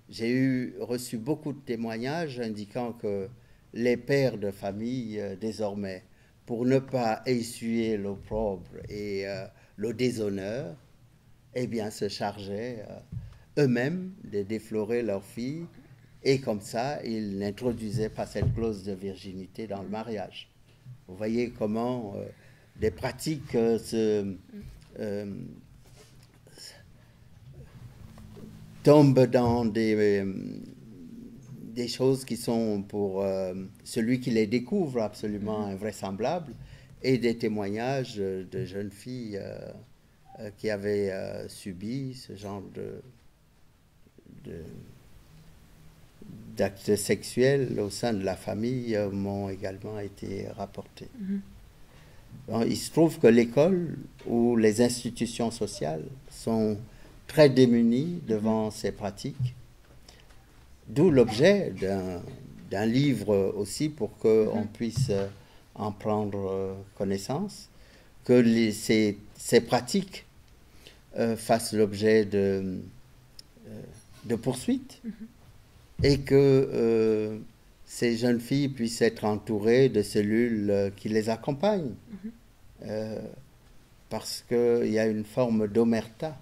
j'ai reçu beaucoup de témoignages indiquant que les pères de famille, désormais, pour ne pas essuyer l'opprobre et le déshonneur, eh bien, se chargeaient eux-mêmes de déflorer leurs filles Et comme ça, il n'introduisait pas cette clause de virginité dans le mariage. Vous voyez comment des pratiques tombent dans des choses qui sont pour celui qui les découvre absolument invraisemblables, et des témoignages de jeunes filles qui avaient subi ce genre d'actes sexuels au sein de la famille m'ont également été rapportés. Donc, il se trouve que l'école ou les institutions sociales sont très démunies devant ces pratiques, d'où l'objet d'un livre aussi pour qu'on puisse en prendre connaissance, que ces pratiques fassent l'objet de poursuites, et que ces jeunes filles puissent être entourées de cellules qui les accompagnent, parce qu'il y a une forme d'omerta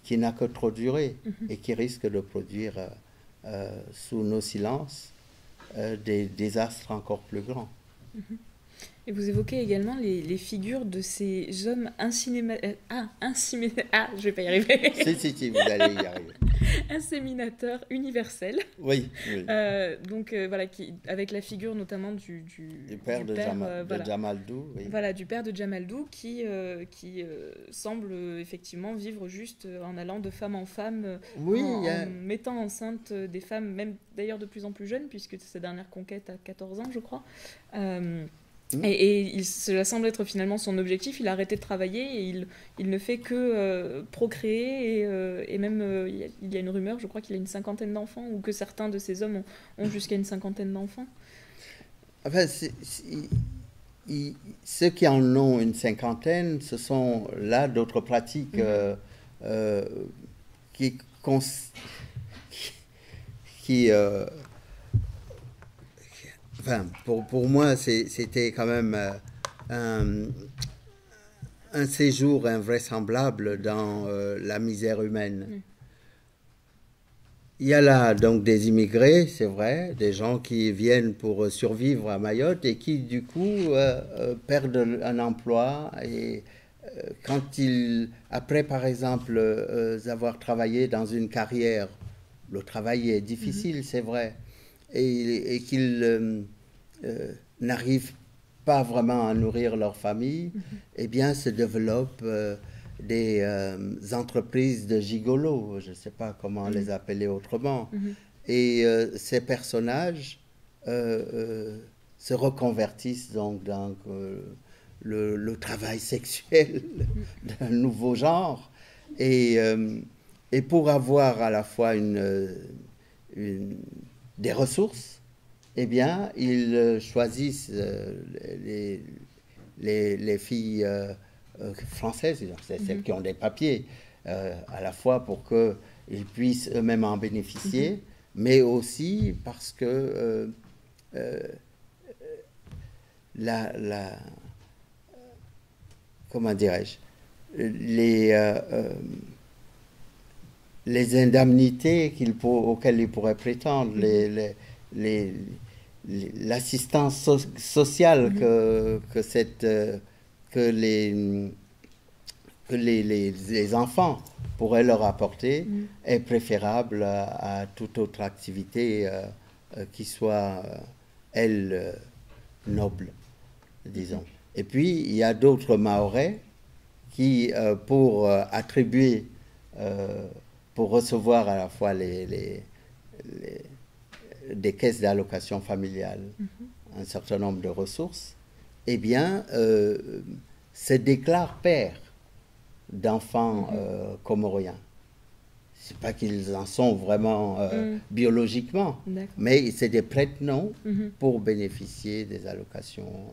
qui n'a que trop duré et qui risque de produire sous nos silences des désastres encore plus grands. Et vous évoquez également les figures de ces hommes je vais pas y arriver. Si, vous allez y arriver. Inséminateurs universels. Oui. Donc voilà, avec la figure notamment du père de Jamaldou. Oui. Voilà, du père de Jamaldou qui semble effectivement vivre juste en allant de femme en femme, en mettant enceinte des femmes, même d'ailleurs de plus en plus jeunes, puisque sa dernière conquête a 14 ans, je crois. Et cela semble être finalement son objectif. Il a arrêté de travailler et il ne fait que procréer. Et même, il y a une rumeur, je crois qu'il a une 50aine d'enfants, ou que certains de ces hommes ont jusqu'à une 50aine d'enfants. Enfin, ceux qui en ont une 50aine, ce sont là d'autres pratiques enfin, pour moi, c'était quand même un séjour invraisemblable dans la misère humaine. Il y a là donc des immigrés, c'est vrai, des gens qui viennent pour survivre à Mayotte et qui du coup perdent un emploi, et quand après par exemple avoir travaillé dans une carrière, le travail est difficile, c'est vrai, et qu'ils n'arrivent pas vraiment à nourrir leur famille, eh bien se développent des entreprises de gigolos, je ne sais pas comment les appeler autrement. Et ces personnages se reconvertissent donc dans le travail sexuel d'un nouveau genre. Et pour avoir à la fois des ressources, eh bien, ils choisissent les filles françaises, c'est celles qui ont des papiers, à la fois pour qu'ils puissent eux-mêmes en bénéficier, mais aussi parce que comment dirais-je, les indemnités auxquelles ils pourraient prétendre, l'assistance sociale que les enfants pourraient leur apporter est préférable à toute autre activité qui soit, elle, noble, disons. Et puis, il y a d'autres Mahorais qui, pour attribuer, pour recevoir à la fois des caisses d'allocation familiale, un certain nombre de ressources, eh bien, se déclarent pères d'enfants comoriens. C'est pas qu'ils en sont vraiment biologiquement, mais c'est des prête-noms pour bénéficier des allocations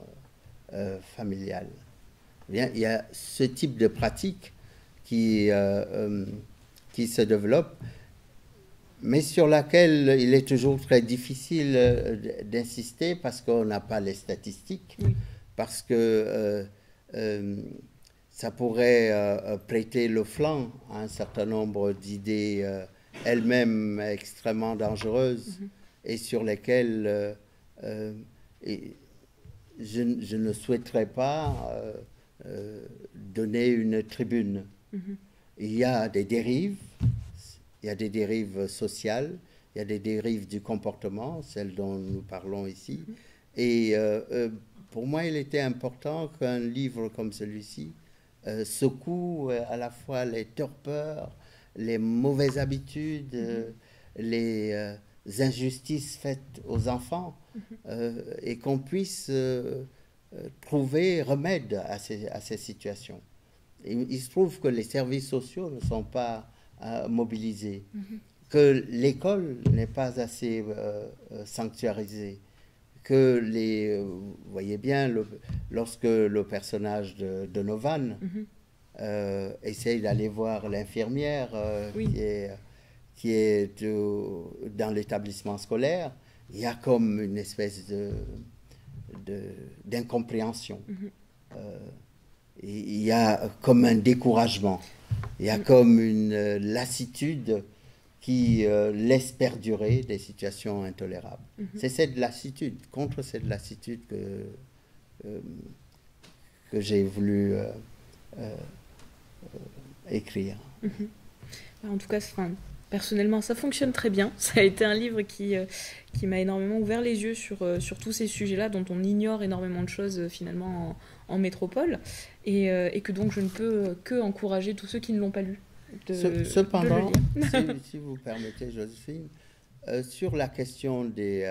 familiales. Eh bien, il y a ce type de pratique qui se développe, mais sur laquelle il est toujours très difficile d'insister parce qu'on n'a pas les statistiques, parce que ça pourrait prêter le flanc à un certain nombre d'idées elles-mêmes extrêmement dangereuses et sur lesquelles je ne souhaiterais pas donner une tribune. Il y a des dérives, sociales, il y a des dérives du comportement, celles dont nous parlons ici. Et pour moi, il était important qu'un livre comme celui-ci secoue à la fois les torpeurs, les mauvaises habitudes, les injustices faites aux enfants, et qu'on puisse trouver remède à ces situations. Et il se trouve que les services sociaux ne sont pas mobilisés, que l'école n'est pas assez sanctuarisée, que vous voyez bien, lorsque le personnage de Donovan essaye d'aller voir l'infirmière qui est dans l'établissement scolaire, il y a comme une espèce d'incompréhension. Il y a comme un découragement, il y a comme une lassitude qui laisse perdurer des situations intolérables. C'est cette lassitude, contre cette lassitude que j'ai voulu écrire. En tout cas, personnellement, ça fonctionne très bien. Ça a été un livre qui m'a énormément ouvert les yeux sur tous ces sujets-là dont on ignore énormément de choses finalement en métropole et que donc je ne peux que encourager tous ceux qui ne l'ont pas lu. Cependant, si vous permettez, Joséphine, sur la question des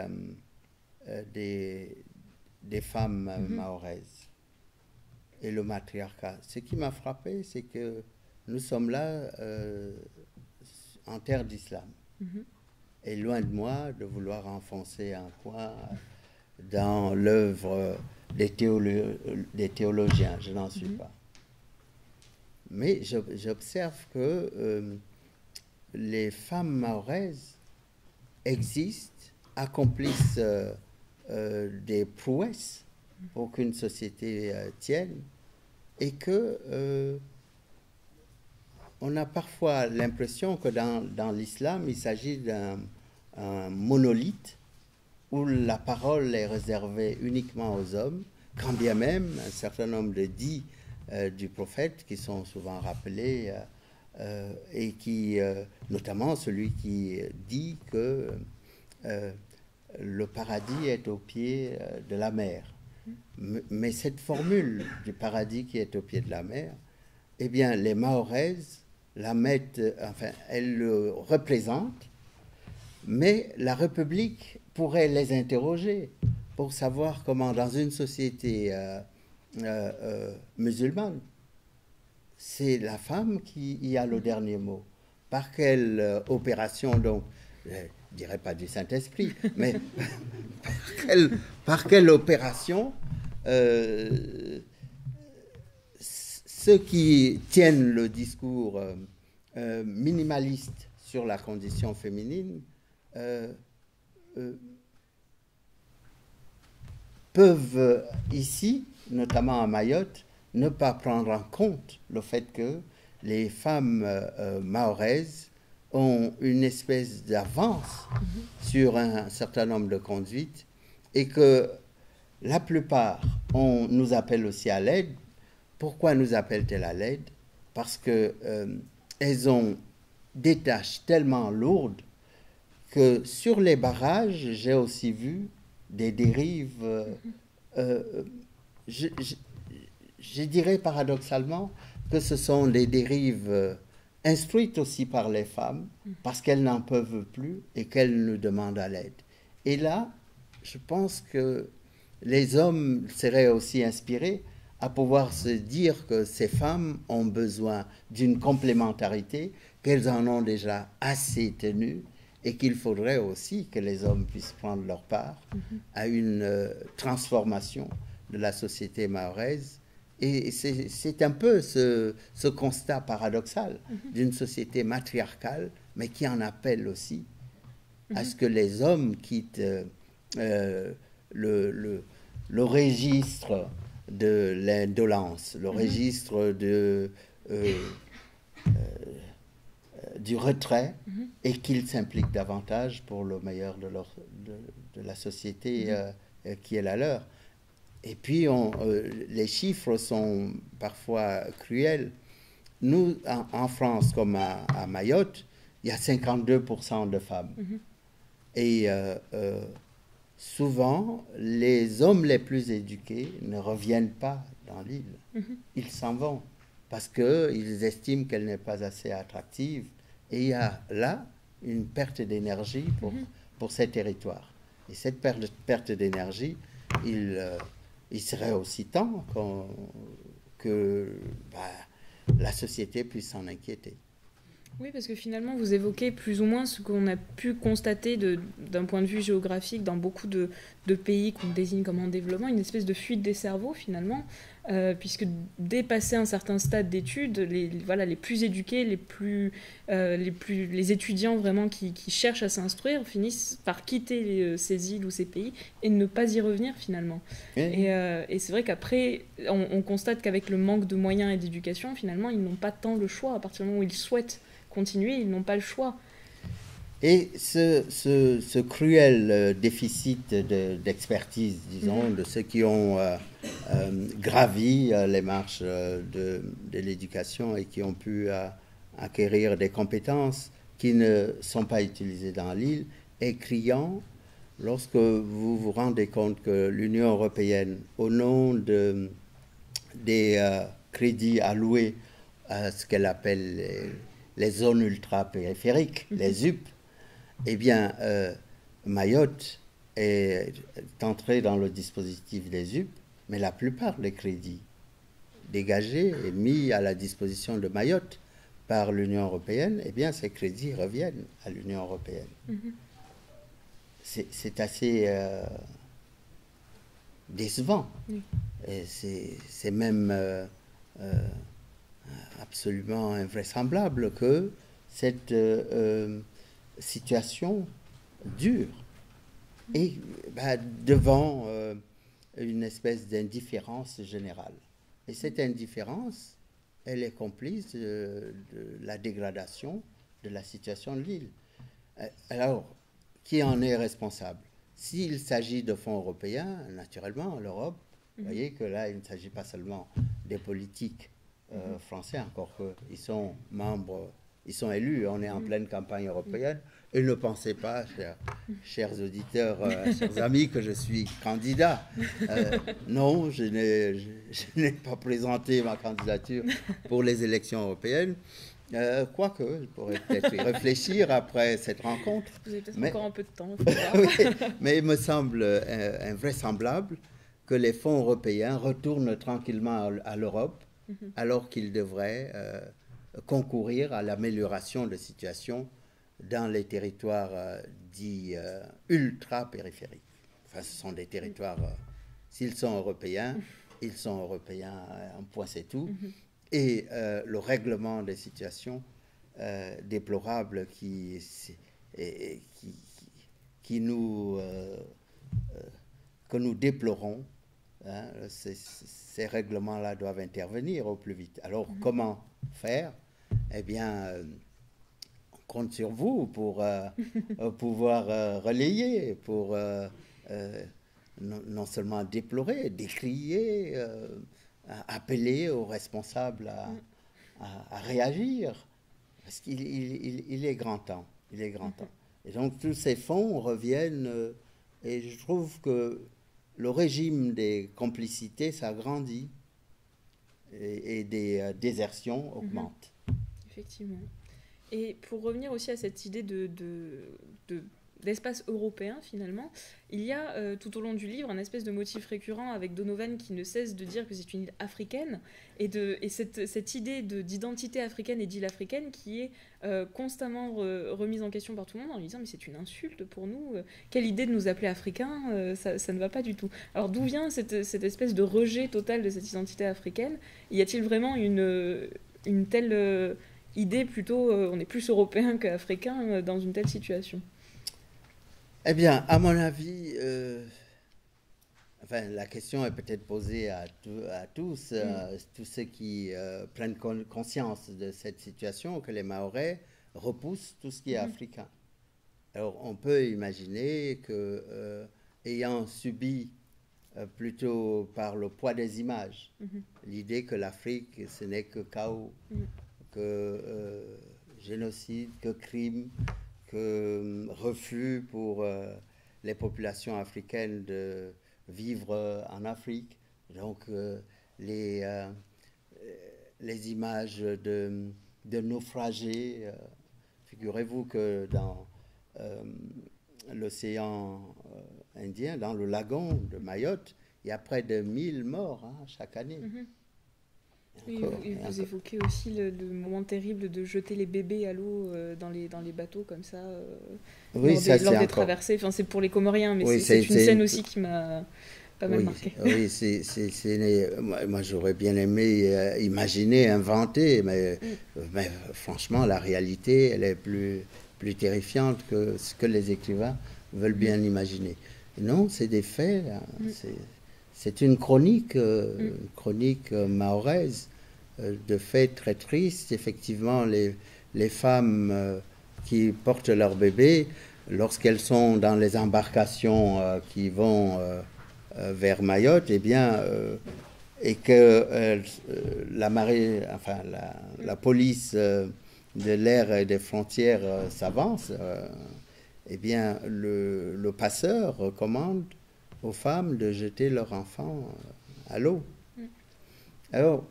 femmes mahoraises et le matriarcat, ce qui m'a frappé, c'est que nous sommes là en terre d'islam. Et loin de moi de vouloir enfoncer un coin dans l'œuvre des théologiens, je n'en suis pas. Mais j'observe que les femmes mahoraises existent, accomplissent des prouesses qu'aucune société tienne, et que on a parfois l'impression que dans l'islam, il s'agit d'un monolithe où la parole est réservée uniquement aux hommes, quand bien même un certain nombre de dits du prophète qui sont souvent rappelés et qui, notamment celui qui dit que le paradis est au pied de la mer. Mais cette formule du paradis qui est au pied de la mer, eh bien, les Mahoraises la mettent, enfin, elles le représentent, mais la République pourrait les interroger pour savoir comment, dans une société musulmane, c'est la femme qui y a le dernier mot. Par quelle opération, donc, je ne dirais pas du Saint-Esprit, mais par quelle opération ceux qui tiennent le discours minimaliste sur la condition féminine peuvent ici, notamment à Mayotte, ne pas prendre en compte le fait que les femmes mahoraises ont une espèce d'avance sur un certain nombre de conduites et que la plupart, on nous appelle aussi à l'aide. Pourquoi nous appellent-elles à l'aide? Parce qu'elles ont des tâches tellement lourdes que sur les barrages, j'ai aussi vu des dérives, je dirais paradoxalement que ce sont des dérives instruites aussi par les femmes parce qu'elles n'en peuvent plus et qu'elles nous demandent à l'aide. Et là, je pense que les hommes seraient aussi inspirés à pouvoir se dire que ces femmes ont besoin d'une complémentarité, qu'elles en ont déjà assez tenue et qu'il faudrait aussi que les hommes puissent prendre leur part à une transformation de la société mahoraise. Et c'est un peu ce constat paradoxal d'une société matriarcale, mais qui en appelle aussi à ce que les hommes quittent le registre de l'indolence, le registre de du retrait et qu'ils s'impliquent davantage pour le meilleur de la société qui est la leur. Et puis, les chiffres sont parfois cruels. Nous, en France, comme à Mayotte, il y a 52% de femmes. Et souvent, les hommes les plus éduqués ne reviennent pas dans l'île. Ils s'en vont parce qu'ils estiment qu'elle n'est pas assez attractive. Et il y a là une perte d'énergie pour ces territoires. Et cette perte d'énergie, il serait aussi temps que la société puisse s'en inquiéter. Oui, parce que finalement, vous évoquez plus ou moins ce qu'on a pu constater d'un point de vue géographique dans beaucoup de pays qu'on désigne comme en développement, une espèce de fuite des cerveaux finalement, puisque dépasser un certain stade d'études, les plus éduqués, les étudiants vraiment qui cherchent à s'instruire finissent par quitter ces îles ou ces pays et ne pas y revenir finalement. Et c'est vrai qu'après, on constate qu'avec le manque de moyens et d'éducation, finalement, ils n'ont pas tant le choix. À partir du moment où ils souhaitent continuer, ils n'ont pas le choix. Et ce cruel déficit d'expertise, disons, de ceux qui ont gravi les marches de l'éducation et qui ont pu acquérir des compétences qui ne sont pas utilisées dans l'île, est criant lorsque vous vous rendez compte que l'Union européenne, au nom des crédits alloués à ce qu'elle appelle les zones ultra-périphériques, les UP, eh bien, Mayotte est entrée dans le dispositif des UP, mais la plupart des crédits dégagés et mis à la disposition de Mayotte par l'Union européenne, eh bien, ces crédits reviennent à l'Union européenne. C'est assez décevant. Et c'est même absolument invraisemblable que cette situation dure et devant une espèce d'indifférence générale. Et cette indifférence, elle est complice de la dégradation de la situation de l'île. Alors, qui en est responsable? S'il s'agit de fonds européens, naturellement, l'Europe, vous voyez que là, il ne s'agit pas seulement des politiques français, encore qu'ils sont membres, ils sont élus, on est en pleine campagne européenne, et ne pensez pas, chers auditeurs, chers amis, que je suis candidat. Non, je n'ai pas présenté ma candidature pour les élections européennes. Quoique, je pourrais peut-être y réfléchir après cette rencontre. Vous avez peut-être encore un peu de temps. Oui, mais il me semble invraisemblable que les fonds européens retournent tranquillement à l'Europe, alors qu'ils devraient concourir à l'amélioration de la situation dans les territoires dits ultra-périphériques. Enfin, ce sont des territoires, s'ils sont européens, ils sont européens, un point c'est tout. Et le règlement des situations déplorables que nous déplorons, hein, ces règlements-là doivent intervenir au plus vite. Alors, comment faire? Eh bien, on compte sur vous pour pouvoir relayer, pour non seulement déplorer, décrier, appeler aux responsables à réagir, parce qu'il est grand temps. Il est grand temps. Et donc, tous ces fonds reviennent, et je trouve que le régime des complicités s'agrandit et des désertions augmentent. Effectivement. Et pour revenir aussi à cette idée d'espace européen, finalement, il y a tout au long du livre un espèce de motif récurrent avec Donovan qui ne cesse de dire que c'est une île africaine et cette idée d'identité africaine et d'île africaine qui est constamment remise en question par tout le monde en lui disant mais c'est une insulte pour nous, quelle idée de nous appeler africains, ça ne va pas du tout. Alors d'où vient cette espèce de rejet total de cette identité africaine? Y a-t-il vraiment une telle idée plutôt, on est plus européen qu'africain dans une telle situation? Eh bien, à mon avis, la question est peut-être posée à tous, tous ceux qui prennent conscience de cette situation, que les Mahorais repousse tout ce qui est africain. Alors, on peut imaginer que, ayant subi plutôt par le poids des images, l'idée que l'Afrique, ce n'est que chaos, que génocide, que crime, que refus pour les populations africaines de vivre en Afrique. Donc, les images de naufragés. Figurez-vous que dans l'océan Indien, dans le lagon de Mayotte, il y a près de 1000 morts chaque année. Et vous évoquez aussi le moment terrible de jeter les bébés à l'eau dans les bateaux comme ça, lors des traversées. Enfin, c'est pour les Comoriens, mais c'est une scène aussi qui m'a pas mal marqué. Oui, moi j'aurais bien aimé imaginer, inventer, mais franchement, la réalité, elle est plus terrifiante que ce que les écrivains veulent bien imaginer. Non, c'est des faits. C'est une chronique mahoraise de faits très tristes. Effectivement, les femmes qui portent leurs bébés, lorsqu'elles sont dans les embarcations qui vont vers Mayotte, et que la police de l'air et des frontières s'avance, le passeur recommande aux femmes de jeter leur enfant à l'eau. Alors,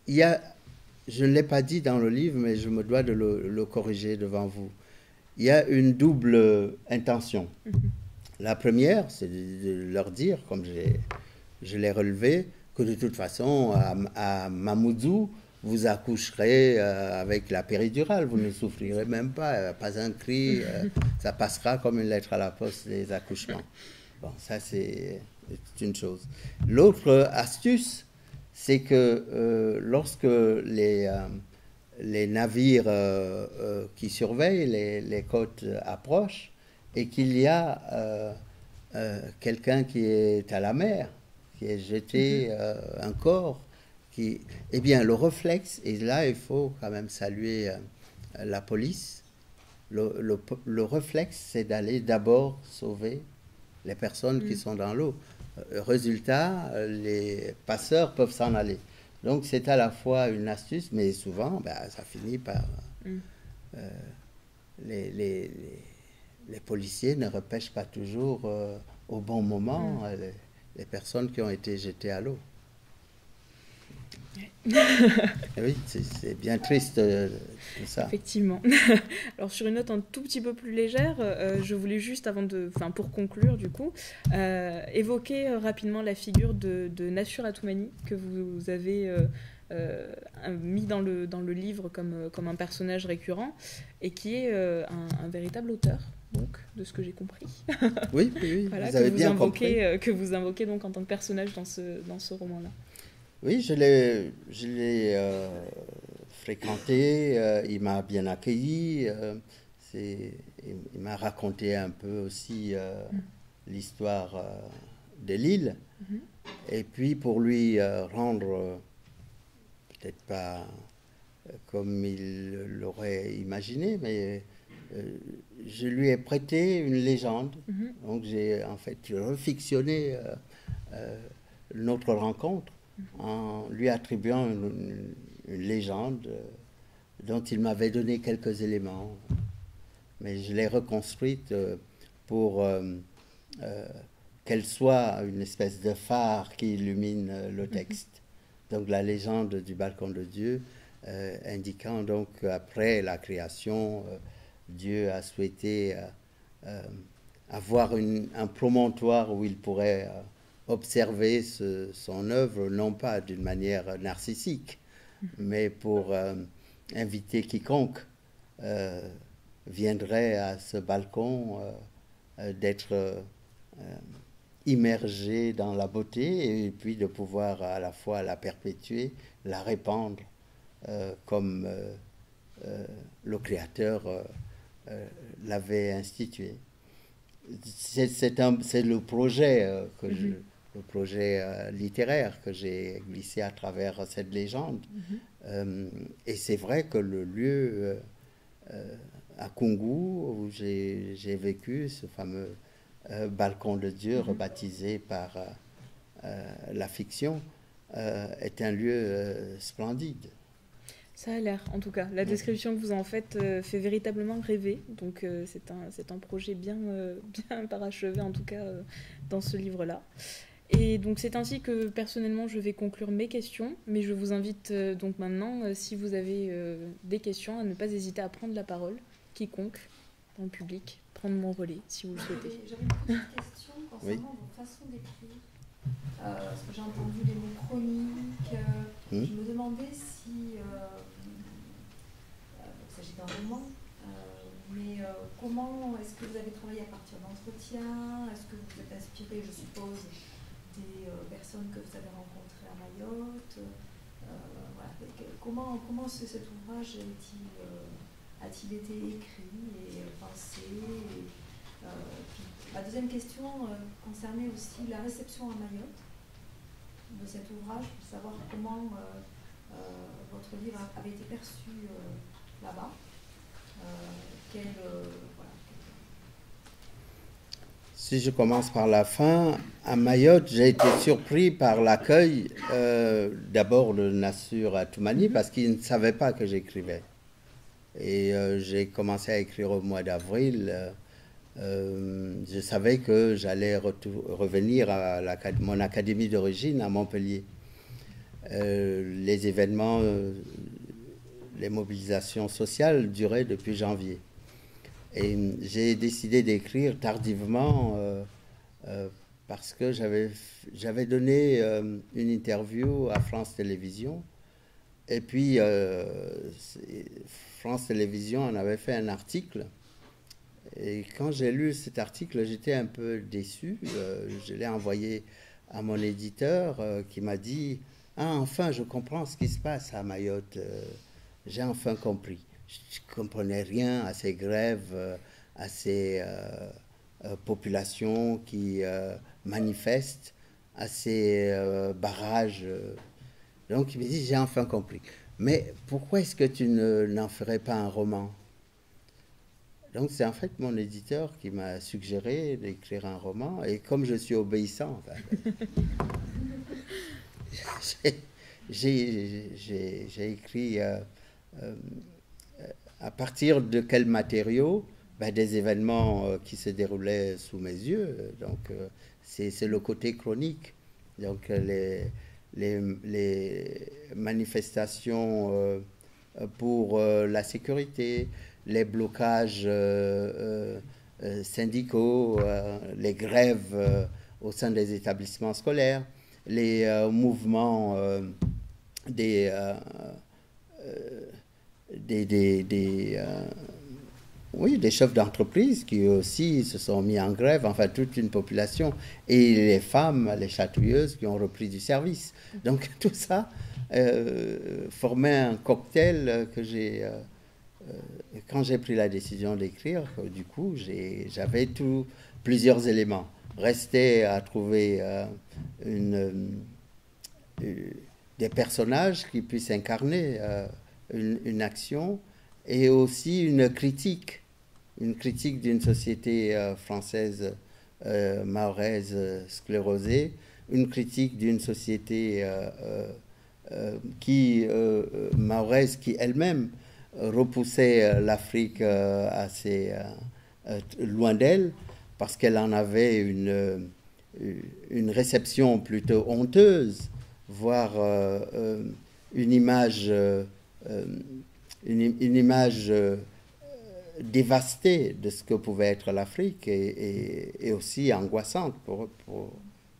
je ne l'ai pas dit dans le livre, mais je me dois de le corriger devant vous. Il y a une double intention. La première, c'est de leur dire, comme je l'ai relevé, que de toute façon, à Mamoudzou, vous accoucherez avec la péridurale, vous ne souffrirez même pas un cri, ça passera comme une lettre à la poste, les accouchements. Bon, ça c'est une chose. L'autre astuce, c'est que lorsque les navires qui surveillent les côtes approchent et qu'il y a quelqu'un qui est à la mer, qui est jeté un corps, le réflexe, et là il faut quand même saluer la police, le réflexe, c'est d'aller d'abord sauver les personnes qui sont dans l'eau. Résultat, les passeurs peuvent s'en aller. Donc c'est à la fois une astuce, mais souvent ça finit par... les policiers ne repêchent pas toujours au bon moment les personnes qui ont été jetées à l'eau. Oui, c'est bien triste tout ça. Effectivement. Alors sur une note un tout petit peu plus légère, je voulais juste, pour conclure du coup, évoquer rapidement la figure de Nassur Atoumani que vous avez mis dans le livre comme un personnage récurrent et qui est un véritable auteur. Donc, de ce que j'ai compris. Oui, voilà, vous avez bien compris. Que vous invoquez donc en tant que personnage dans ce roman-là. Oui, je l'ai fréquenté, il m'a bien accueilli, il m'a raconté un peu aussi l'histoire de l'île. Et puis pour lui rendre, peut-être pas comme il l'aurait imaginé, mais je lui ai prêté une légende. Donc j'ai en fait refictionné notre rencontre en lui attribuant une légende dont il m'avait donné quelques éléments. Mais je l'ai reconstruite pour qu'elle soit une espèce de phare qui illumine le texte. Donc la légende du balcon de Dieu, indiquant donc qu'après la création, Dieu a souhaité avoir un promontoire où il pourrait observer son œuvre, non pas d'une manière narcissique, mais pour inviter quiconque viendrait à ce balcon d'être immergé dans la beauté et puis de pouvoir à la fois la perpétuer, la répandre comme le Créateur l'avait institué. C'est le projet le projet littéraire que j'ai glissé à travers cette légende. Et c'est vrai que le lieu à Kungu, où j'ai vécu, ce fameux balcon de Dieu rebaptisé par la fiction, est un lieu splendide. Ça a l'air, en tout cas. La description que vous en faites fait véritablement rêver. Donc c'est un projet bien parachevé, en tout cas, dans ce livre-là. Et donc c'est ainsi que, personnellement, je vais conclure mes questions. Mais je vous invite donc maintenant, si vous avez des questions, à ne pas hésiter à prendre la parole. Quiconque, dans le public, prendre mon relais, si vous le souhaitez. J'avais une petite question concernant vos façons d'écrire. Parce que j'ai entendu les mots chroniques. Je me demandais si... il s'agit d'un roman, mais comment est-ce que vous avez travaillé à partir d'entretiens? Est-ce que vous êtes inspiré, je suppose, des personnes que vous avez rencontrées à Mayotte? Voilà. Comment cet ouvrage a-t-il été écrit et pensé? Puis, ma deuxième question concernait aussi la réception à Mayotte de cet ouvrage, pour savoir comment votre livre avait été perçu là-bas. Voilà. Si je commence par la fin, à Mayotte, j'ai été surpris par l'accueil d'abord de Nassur Toumani, parce qu'il ne savait pas que j'écrivais. Et j'ai commencé à écrire au mois d'avril. Je savais que j'allais revenir à mon académie d'origine à Montpellier. Les événements, les mobilisations sociales duraient depuis janvier. Et j'ai décidé d'écrire tardivement parce que j'avais donné une interview à France Télévisions. Et puis, France Télévisions en avait fait un article. Et quand j'ai lu cet article, j'étais un peu déçu. Je l'ai envoyé à mon éditeur qui m'a dit « Ah, enfin, je comprends ce qui se passe à Mayotte. J'ai enfin compris. » Je ne comprenais rien à ces grèves, à ces populations qui manifestent, à ces barrages. Donc, il me dit « J'ai enfin compris. Mais pourquoi est-ce que tu n'en ferais pas un roman ?» Donc, c'est en fait mon éditeur qui m'a suggéré d'écrire un roman. Et comme je suis obéissant, j'ai écrit à partir de quels matériaux? Des événements qui se déroulaient sous mes yeux. Donc, c'est le côté chronique. Donc, les manifestations pour la sécurité, les blocages syndicaux, les grèves au sein des établissements scolaires, les mouvements des chefs d'entreprise qui aussi se sont mis en grève, enfin toute une population, et les femmes, les chatouilleuses qui ont repris du service. Donc tout ça formait un cocktail que j'ai... quand j'ai pris la décision d'écrire, du coup, j'avais plusieurs éléments. Restait à trouver des personnages qui puissent incarner une action et aussi une critique d'une société française mahoraise sclérosée, une critique d'une société mahoraise qui elle-même repoussait l'Afrique assez loin d'elle, parce qu'elle en avait une réception plutôt honteuse, voire une image dévastée de ce que pouvait être l'Afrique et aussi angoissante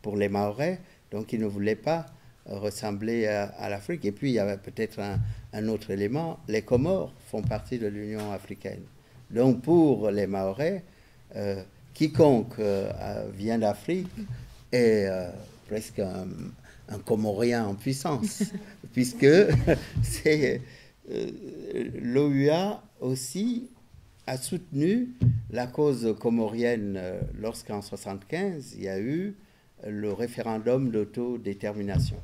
pour les Mahorais. Donc ils ne voulaient pas ressembler à l'Afrique. Et puis il y avait peut-être un autre élément, les Comores font partie de l'Union africaine. Donc pour les Mahorais, quiconque vient d'Afrique est presque un Comorien en puissance, puisque l'OUA aussi a soutenu la cause comorienne lorsqu'en 1975, il y a eu le référendum d'autodétermination.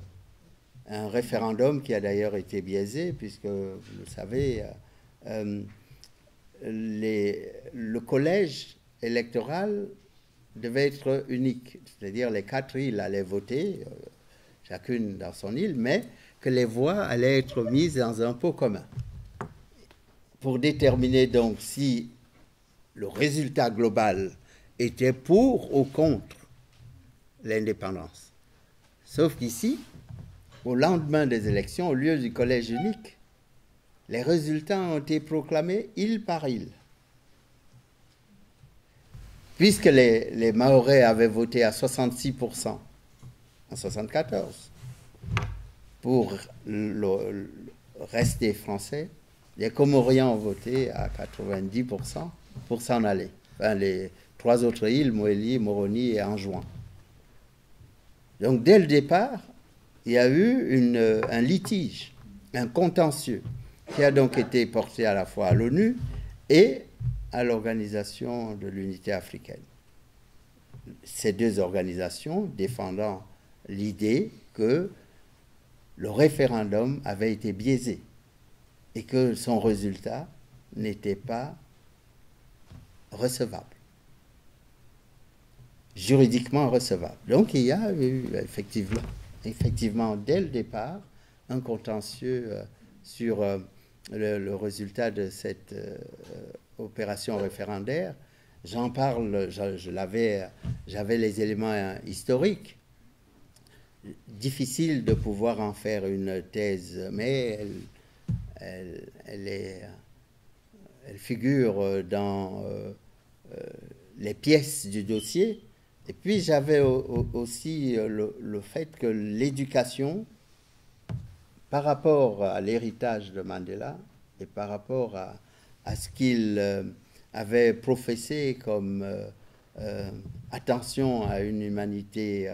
Un référendum qui a d'ailleurs été biaisé, puisque, vous le savez, le collège électoral devait être unique, c'est-à-dire les 4 îles allaient voter, chacune dans son île, mais que les voix allaient être mises dans un pot commun pour déterminer donc si le résultat global était pour ou contre l'indépendance. Sauf qu'ici, au lendemain des élections, au lieu du collège unique, les résultats ont été proclamés île par île. Puisque les Mahorais avaient voté à 66% en 1974 pour rester français, les Comoriens ont voté à 90% pour s'en aller. Enfin, les 3 autres îles, Moélie, Moroni et Anjouan. Donc dès le départ, il y a eu un litige, un contentieux, qui a donc été porté à la fois à l'ONU et à l'Organisation de l'Unité africaine. Ces 2 organisations défendant l'idée que le référendum avait été biaisé et que son résultat n'était pas recevable, juridiquement recevable. Donc il y a eu effectivement dès le départ un contentieux sur le résultat de cette opération référendaire. J'en parle, j'avais les éléments historiques. Difficile de pouvoir en faire une thèse, mais elle figure dans les pièces du dossier. Et puis j'avais aussi le fait que l'éducation, par rapport à l'héritage de Mandela et par rapport à ce qu'il avait professé comme attention à une humanité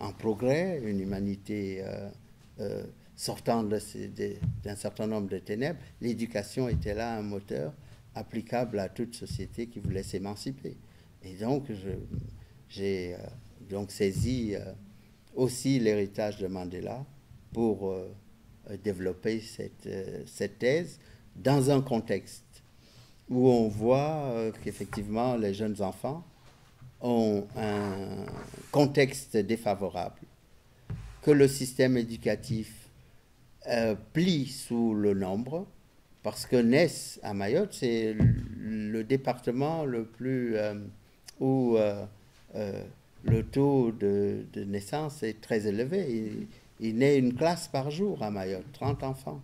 en progrès, une humanité sortant d'un certain nombre de ténèbres, l'éducation était là un moteur applicable à toute société qui voulait s'émanciper. Et donc, j'ai donc saisi aussi l'héritage de Mandela pour développer cette thèse dans un contexte où on voit qu'effectivement les jeunes enfants ont un contexte défavorable, que le système éducatif plie sous le nombre, parce que Ness, à Mayotte, c'est le département le plus où le taux de naissance est très élevé. Il naît une classe par jour à Mayotte, 30 enfants.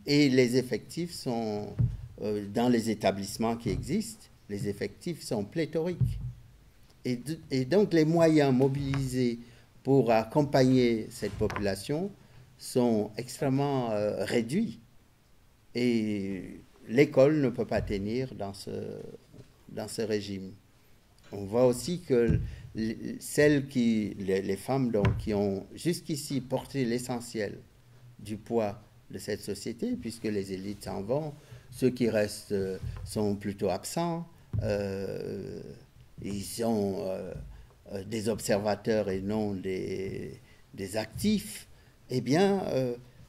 Et les effectifs sont, dans les établissements qui existent, les effectifs sont pléthoriques. Et donc les moyens mobilisés pour accompagner cette population sont extrêmement réduits. Et l'école ne peut pas tenir dans ce régime. On voit aussi que les femmes donc, qui ont jusqu'ici porté l'essentiel du poids de cette société, puisque les élites s'en vont, ceux qui restent sont plutôt absents, ils sont des observateurs et non des actifs, eh bien,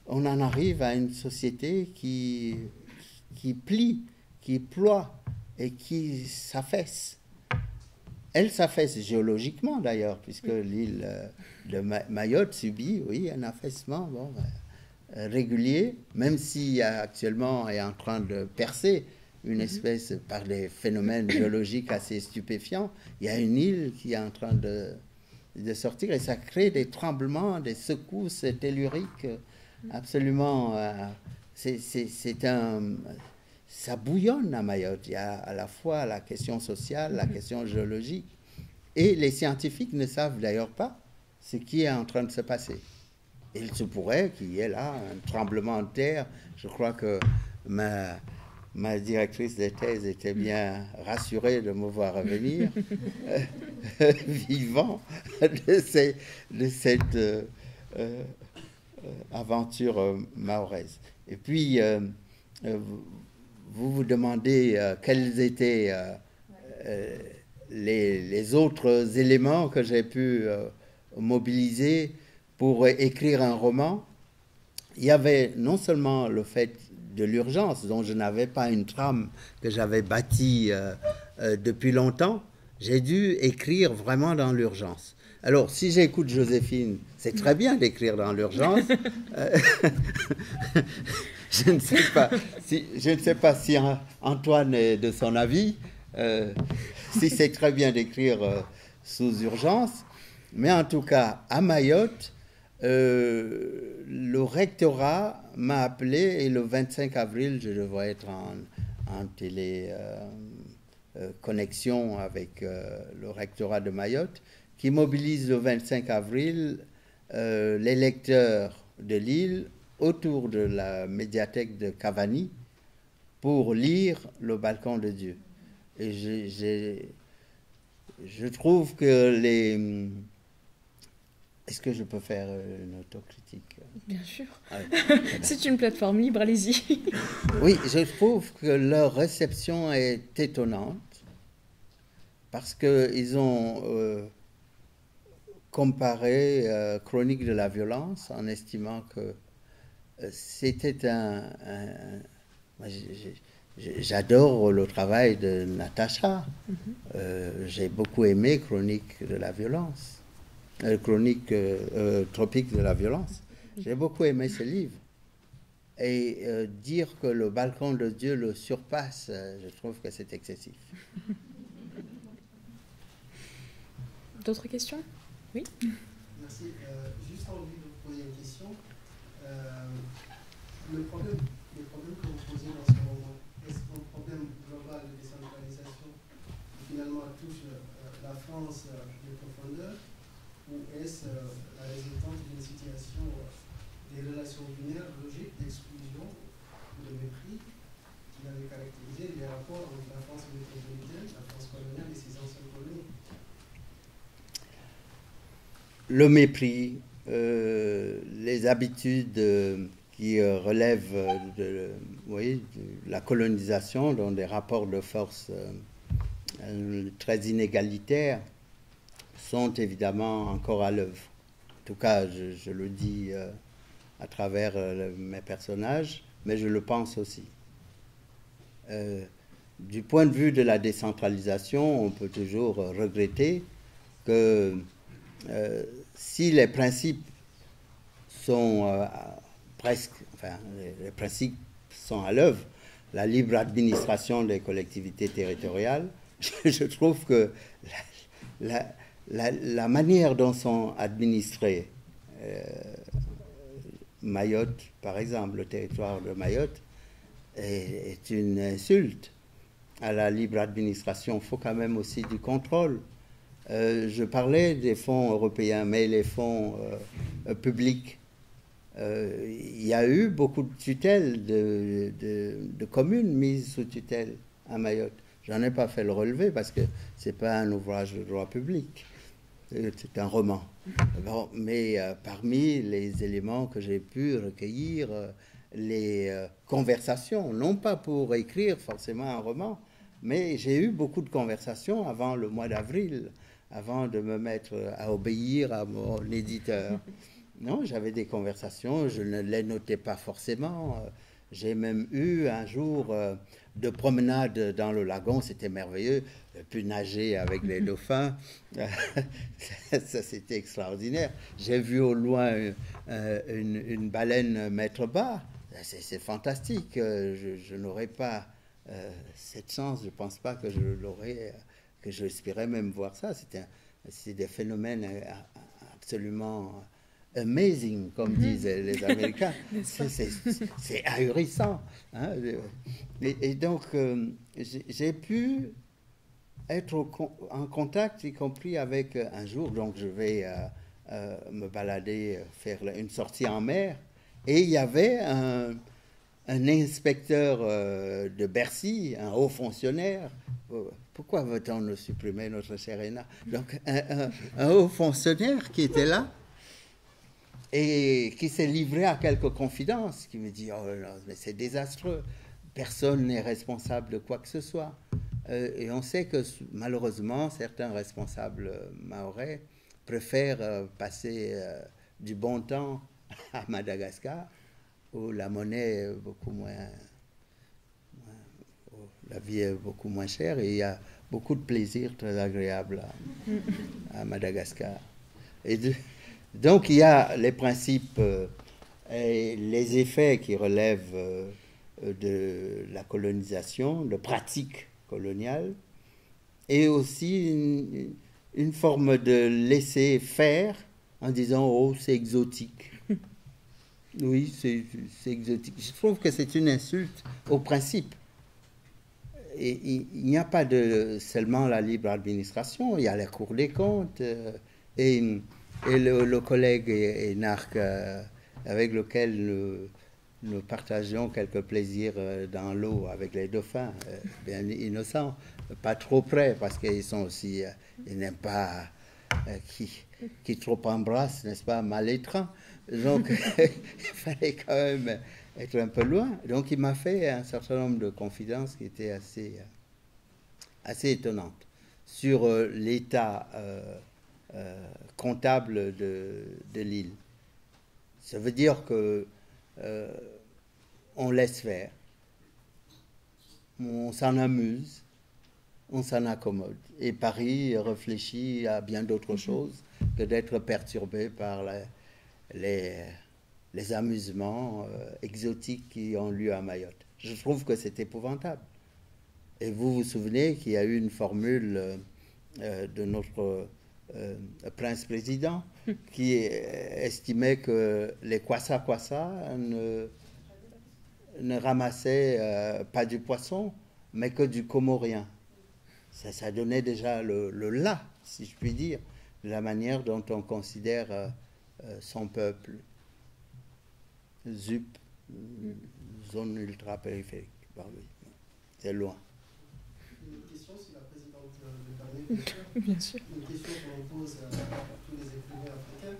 on en arrive à une société qui plie, qui ploie et qui s'affaisse. Elle s'affaisse géologiquement d'ailleurs, puisque l'île de Mayotte subit, oui, un affaissement régulier, même si actuellement est en train de percer une espèce, par des phénomènes géologiques assez stupéfiants, il y a une île qui est en train de sortir et ça crée des tremblements, des secousses telluriques absolument... ça bouillonne à Mayotte. Il y a à la fois la question sociale, la question géologique, et les scientifiques ne savent d'ailleurs pas ce qui est en train de se passer. Il se pourrait qu'il y ait là un tremblement de terre. Je crois que ma directrice de thèse était bien rassurée de me voir revenir vivant de cette aventure mahoraise. Et puis, vous vous demandez quels étaient les autres éléments que j'ai pu mobiliser pour écrire un roman. Il y avait non seulement le fait de l'urgence, dont je n'avais pas une trame que j'avais bâtie depuis longtemps. J'ai dû écrire vraiment dans l'urgence. Alors, si j'écoute Joséphine, c'est très bien d'écrire dans l'urgence. Je ne sais pas si Antoine est de son avis, si c'est très bien d'écrire sous urgence. Mais en tout cas, à Mayotte, le rectorat m'a appelé et le 25 avril, je devrais être en connexion avec le rectorat de Mayotte, qui mobilise le 25 avril les lecteurs de l'île autour de la médiathèque de Cavani pour lire Le Balcon de Dieu. Et je trouve que les... Est-ce que je peux faire une autocritique? Bien sûr. Ouais. C'est une plateforme libre, allez-y. Oui, je trouve que leur réception est étonnante parce qu'ils ont comparé Chronique de la violence en estimant que c'était j'adore le travail de Natacha. J'ai beaucoup aimé Chronique de la violence. Tropique de la violence. J'ai beaucoup aimé ce livre. Et dire que Le Balcon de Dieu le surpasse, je trouve que c'est excessif. D'autres questions? Oui. Merci. Juste envie de vous poser une question. Le problème que vous posez dans ce moment, est-ce qu'un problème global de décentralisation qui finalement touche la France de profondeur, ou est-ce la résultante d'une situation des relations binaires, logiques, d'exclusion ou de mépris qui avait caractérisé les rapports entre la France métropolitaine, la France coloniale et ses anciennes colonies? Le mépris, les habitudes qui relèvent de la colonisation dans des rapports de force très inégalitaires sont évidemment encore à l'œuvre. En tout cas, je le dis à travers mes personnages, mais je le pense aussi. Du point de vue de la décentralisation, on peut toujours regretter que si les principes sont les principes sont à l'œuvre, la libre administration des collectivités territoriales, je trouve que la manière dont sont administrés Mayotte, par exemple, le territoire de Mayotte, est une insulte à la libre administration. Il faut quand même aussi du contrôle. Je parlais des fonds européens, mais les fonds publics, il y a eu beaucoup de tutelles de communes mises sous tutelle à Mayotte. J'en ai pas fait le relevé parce que c'est pas un ouvrage de droit public, c'est un roman. Bon, mais parmi les éléments que j'ai pu recueillir, les conversations, non pas pour écrire forcément un roman, mais j'ai eu beaucoup de conversations avant le mois d'avril, avant de me mettre à obéir à mon éditeur. Non, j'avais des conversations, je ne les notais pas forcément. J'ai même eu un jour de promenade dans le lagon, c'était merveilleux. J'ai pu nager avec les dauphins, ça c'était extraordinaire. J'ai vu au loin une baleine mettre bas, c'est fantastique. Je n'aurais pas cette chance, je ne pense pas que je l'aurais, que j'espérais même voir ça. C'est des phénomènes absolument amazing, comme disent les Américains. C'est ahurissant. Hein? Et donc, j'ai pu être en contact, y compris avec un jour, donc je vais me balader, faire une sortie en mer, et il y avait un inspecteur de Bercy, un haut fonctionnaire. Pourquoi veut-on nous supprimer notre Serena? Donc, un haut fonctionnaire qui était là et qui s'est livré à quelques confidences, qui me dit « Oh non, mais c'est désastreux, personne n'est responsable de quoi que ce soit ». Et on sait que malheureusement, certains responsables mahorais préfèrent passer du bon temps à Madagascar où la monnaie est beaucoup la vie est beaucoup moins chère et il y a beaucoup de plaisirs très agréables à Madagascar. Donc il y a les principes et les effets qui relèvent de la colonisation, de pratiques coloniales, et aussi une forme de laisser faire en disant « oh, c'est exotique ». Oui, c'est exotique. Je trouve que c'est une insulte au principe. Et il n'y a pas seulement la libre administration, il y a la Cour des comptes et le collègue Énarque avec lequel nous partageons quelques plaisirs dans l'eau avec les dauphins, bien innocents, pas trop près parce qu'ils sont aussi, ils n'aiment pas qui trop embrasse, n'est-ce pas, mal-étrant. Donc il fallait quand même être un peu loin. Donc il m'a fait un certain nombre de confidences qui étaient assez étonnantes sur l'état comptable de l'île. Ça veut dire que on laisse faire, on s'en amuse, on s'en accommode. Et Paris réfléchit à bien d'autres choses que d'être perturbé par les amusements exotiques qui ont lieu à Mayotte. Je trouve que c'est épouvantable. Et vous vous souvenez qu'il y a eu une formule de notre prince-président qui estimait que les kwassa-kwassa ne ramassaient pas du poisson, mais que du comorien. Ça donnait déjà le là, si je puis dire, de la manière dont on considère son peuple. ZUP, zone ultra-périphérique. C'est loin. Une question, si la présidente me permet, bien sûr. Une question qu'on pose à tous les écrivains africains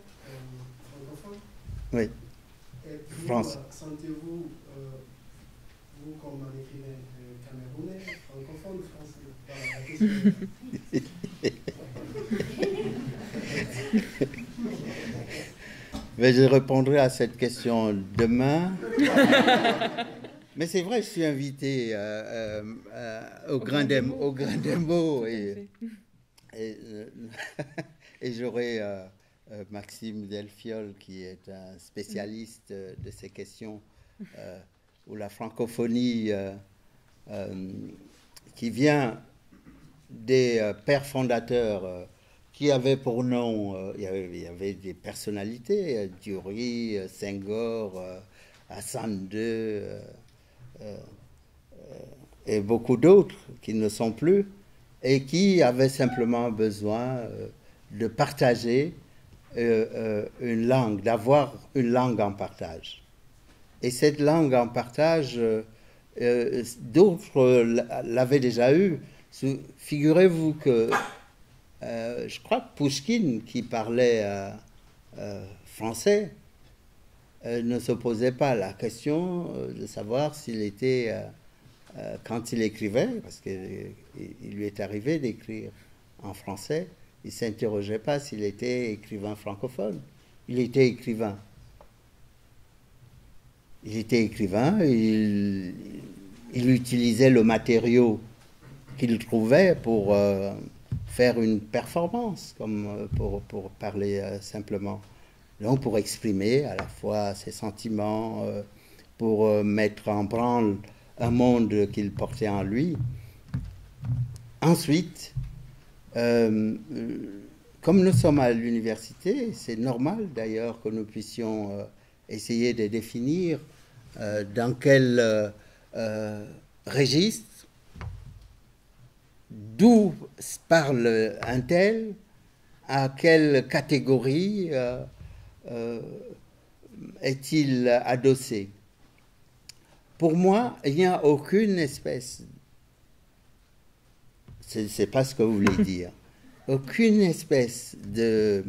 francophones. Oui. France. Sentez-vous, vous comme un écrivain camerounais, francophone ou français? Voilà, la question. Mais je répondrai à cette question demain. Mais c'est vrai, je suis invité au grain des mots et j'aurai Maxime Delfiol qui est un spécialiste de ces questions où la francophonie qui vient des pères fondateurs qui avaient pour nom, il y avait des personnalités, Diori, Senghor, Hassan II, et beaucoup d'autres qui ne sont plus, et qui avaient simplement besoin de partager une langue, d'avoir une langue en partage. Et cette langue en partage, d'autres l'avaient déjà eue. Figurez-vous que je crois que Pouchkine, qui parlait français, ne se posait pas la question de savoir s'il était, quand il écrivait, parce qu'il lui est arrivé d'écrire en français, il ne s'interrogeait pas s'il était écrivain francophone. Il était écrivain. Il était écrivain, il utilisait le matériau qu'il trouvait pour faire une performance, comme pour parler simplement. Donc pour exprimer à la fois ses sentiments, pour mettre en branle un monde qu'il portait en lui. Ensuite, comme nous sommes à l'université, c'est normal d'ailleurs que nous puissions essayer de définir dans quel registre, d'où parle un tel, à quelle catégorie est-il adossé. Pour moi, il n'y a aucune espèce, c'est pas ce que vous voulez dire, aucune espèce de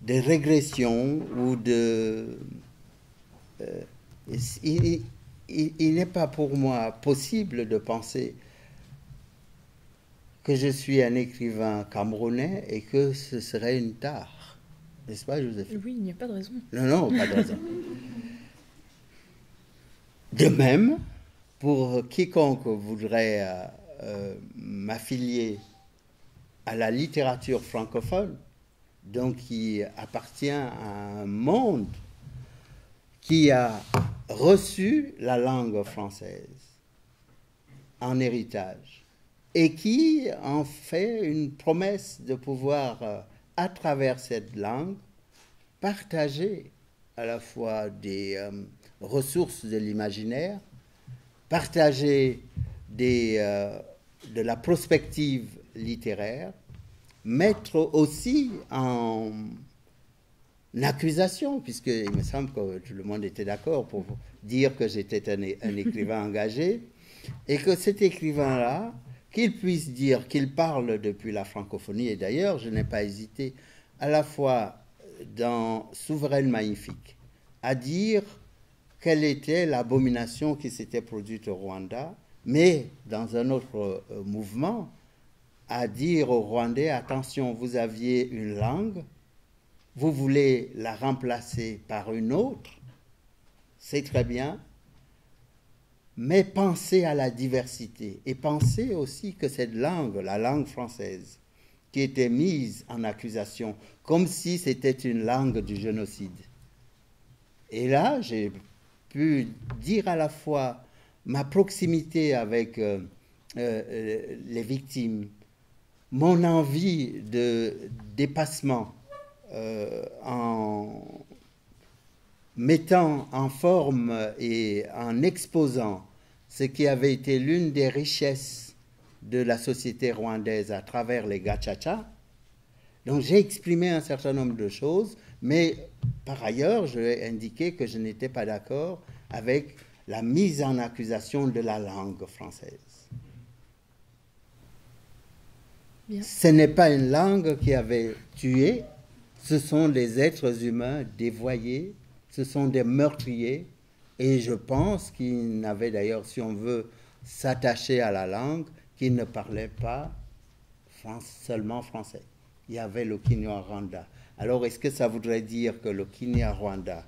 régression ou de... il n'est pas pour moi possible de penser que je suis un écrivain camerounais et que ce serait une tare. N'est-ce pas, Joséphine? Oui, il n'y a pas de raison. Non, pas de raison. De même, pour quiconque voudrait m'affilier à la littérature francophone, donc qui appartient à un monde qui a reçu la langue française en héritage et qui en fait une promesse de pouvoir, à travers cette langue, partager à la fois des ressources de l'imaginaire, partager de la prospective littéraire, mettre aussi en accusation, puisqu'il me semble que tout le monde était d'accord pour dire que j'étais un écrivain engagé, et que cet écrivain-là, qu'il puisse dire qu'il parle depuis la francophonie, et d'ailleurs, je n'ai pas hésité, à la fois dans Souveraine Magnifique, à dire quelle était l'abomination qui s'était produite au Rwanda, mais dans un autre mouvement, à dire aux Rwandais, attention, vous aviez une langue, vous voulez la remplacer par une autre, c'est très bien, mais pensez à la diversité et pensez aussi que cette langue, la langue française, qui était mise en accusation comme si c'était une langue du génocide. Et là, j'ai pu dire à la fois ma proximité avec les victimes, mon envie de dépassement en mettant en forme et en exposant ce qui avait été l'une des richesses de la société rwandaise à travers les gachacha. Donc j'ai exprimé un certain nombre de choses, mais par ailleurs, je ai indiqué que je n'étais pas d'accord avec la mise en accusation de la langue française. Bien. Ce n'est pas une langue qui avait tué, ce sont des êtres humains dévoyés, ce sont des meurtriers, et je pense qu'ils n'avaient d'ailleurs, si on veut s'attacher à la langue, qu'ils ne parlaient pas seulement français. Il y avait le Kinyarwanda. Alors, est-ce que ça voudrait dire que le Kinyarwanda,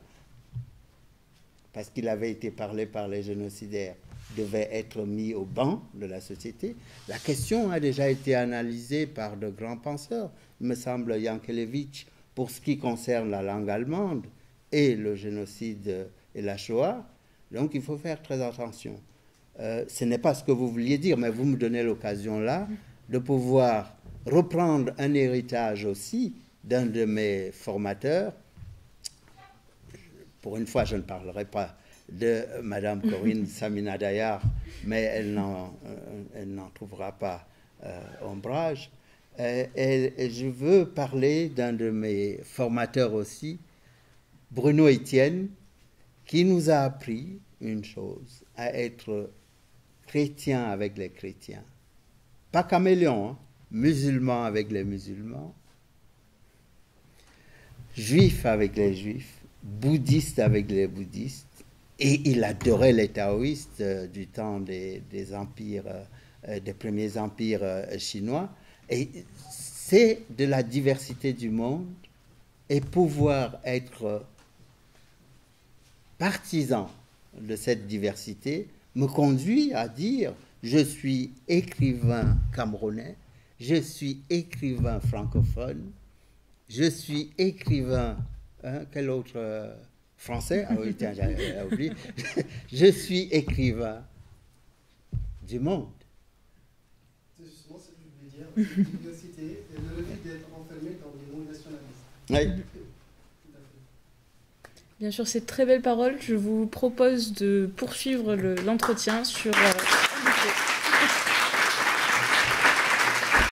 parce qu'il avait été parlé par les génocidaires, devait être mis au banc de la société? La question a déjà été analysée par de grands penseurs. Il me semble Yankelevitch, pour ce qui concerne la langue allemande et le génocide et la Shoah. Donc, il faut faire très attention. Ce n'est pas ce que vous vouliez dire, mais vous me donnez l'occasion là de pouvoir reprendre un héritage aussi d'un de mes formateurs. Pour une fois, je ne parlerai pas de Madame Corinne Samina Dayar, mais elle n'en trouvera pas ombrage. Et je veux parler d'un de mes formateurs aussi, Bruno Etienne, qui nous a appris une chose, à être chrétien avec les chrétiens. Pas caméléon, hein, musulman avec les musulmans, juif avec les juifs, bouddhiste avec les bouddhistes, et il adorait les taoïstes du temps des empires, des premiers empires chinois. Et c'est de la diversité du monde et pouvoir être partisan de cette diversité me conduit à dire je suis écrivain camerounais, je suis écrivain francophone, je suis écrivain, quel autre français? Ah oui, tiens, j'ai oublié. Je suis écrivain du monde. C'est justement ce que je voulais dire, la diversité et le refus d'être enfermé dans des mots nationalistes. Oui. Bien sûr, ces très belles paroles. Je vous propose de poursuivre l'entretien sur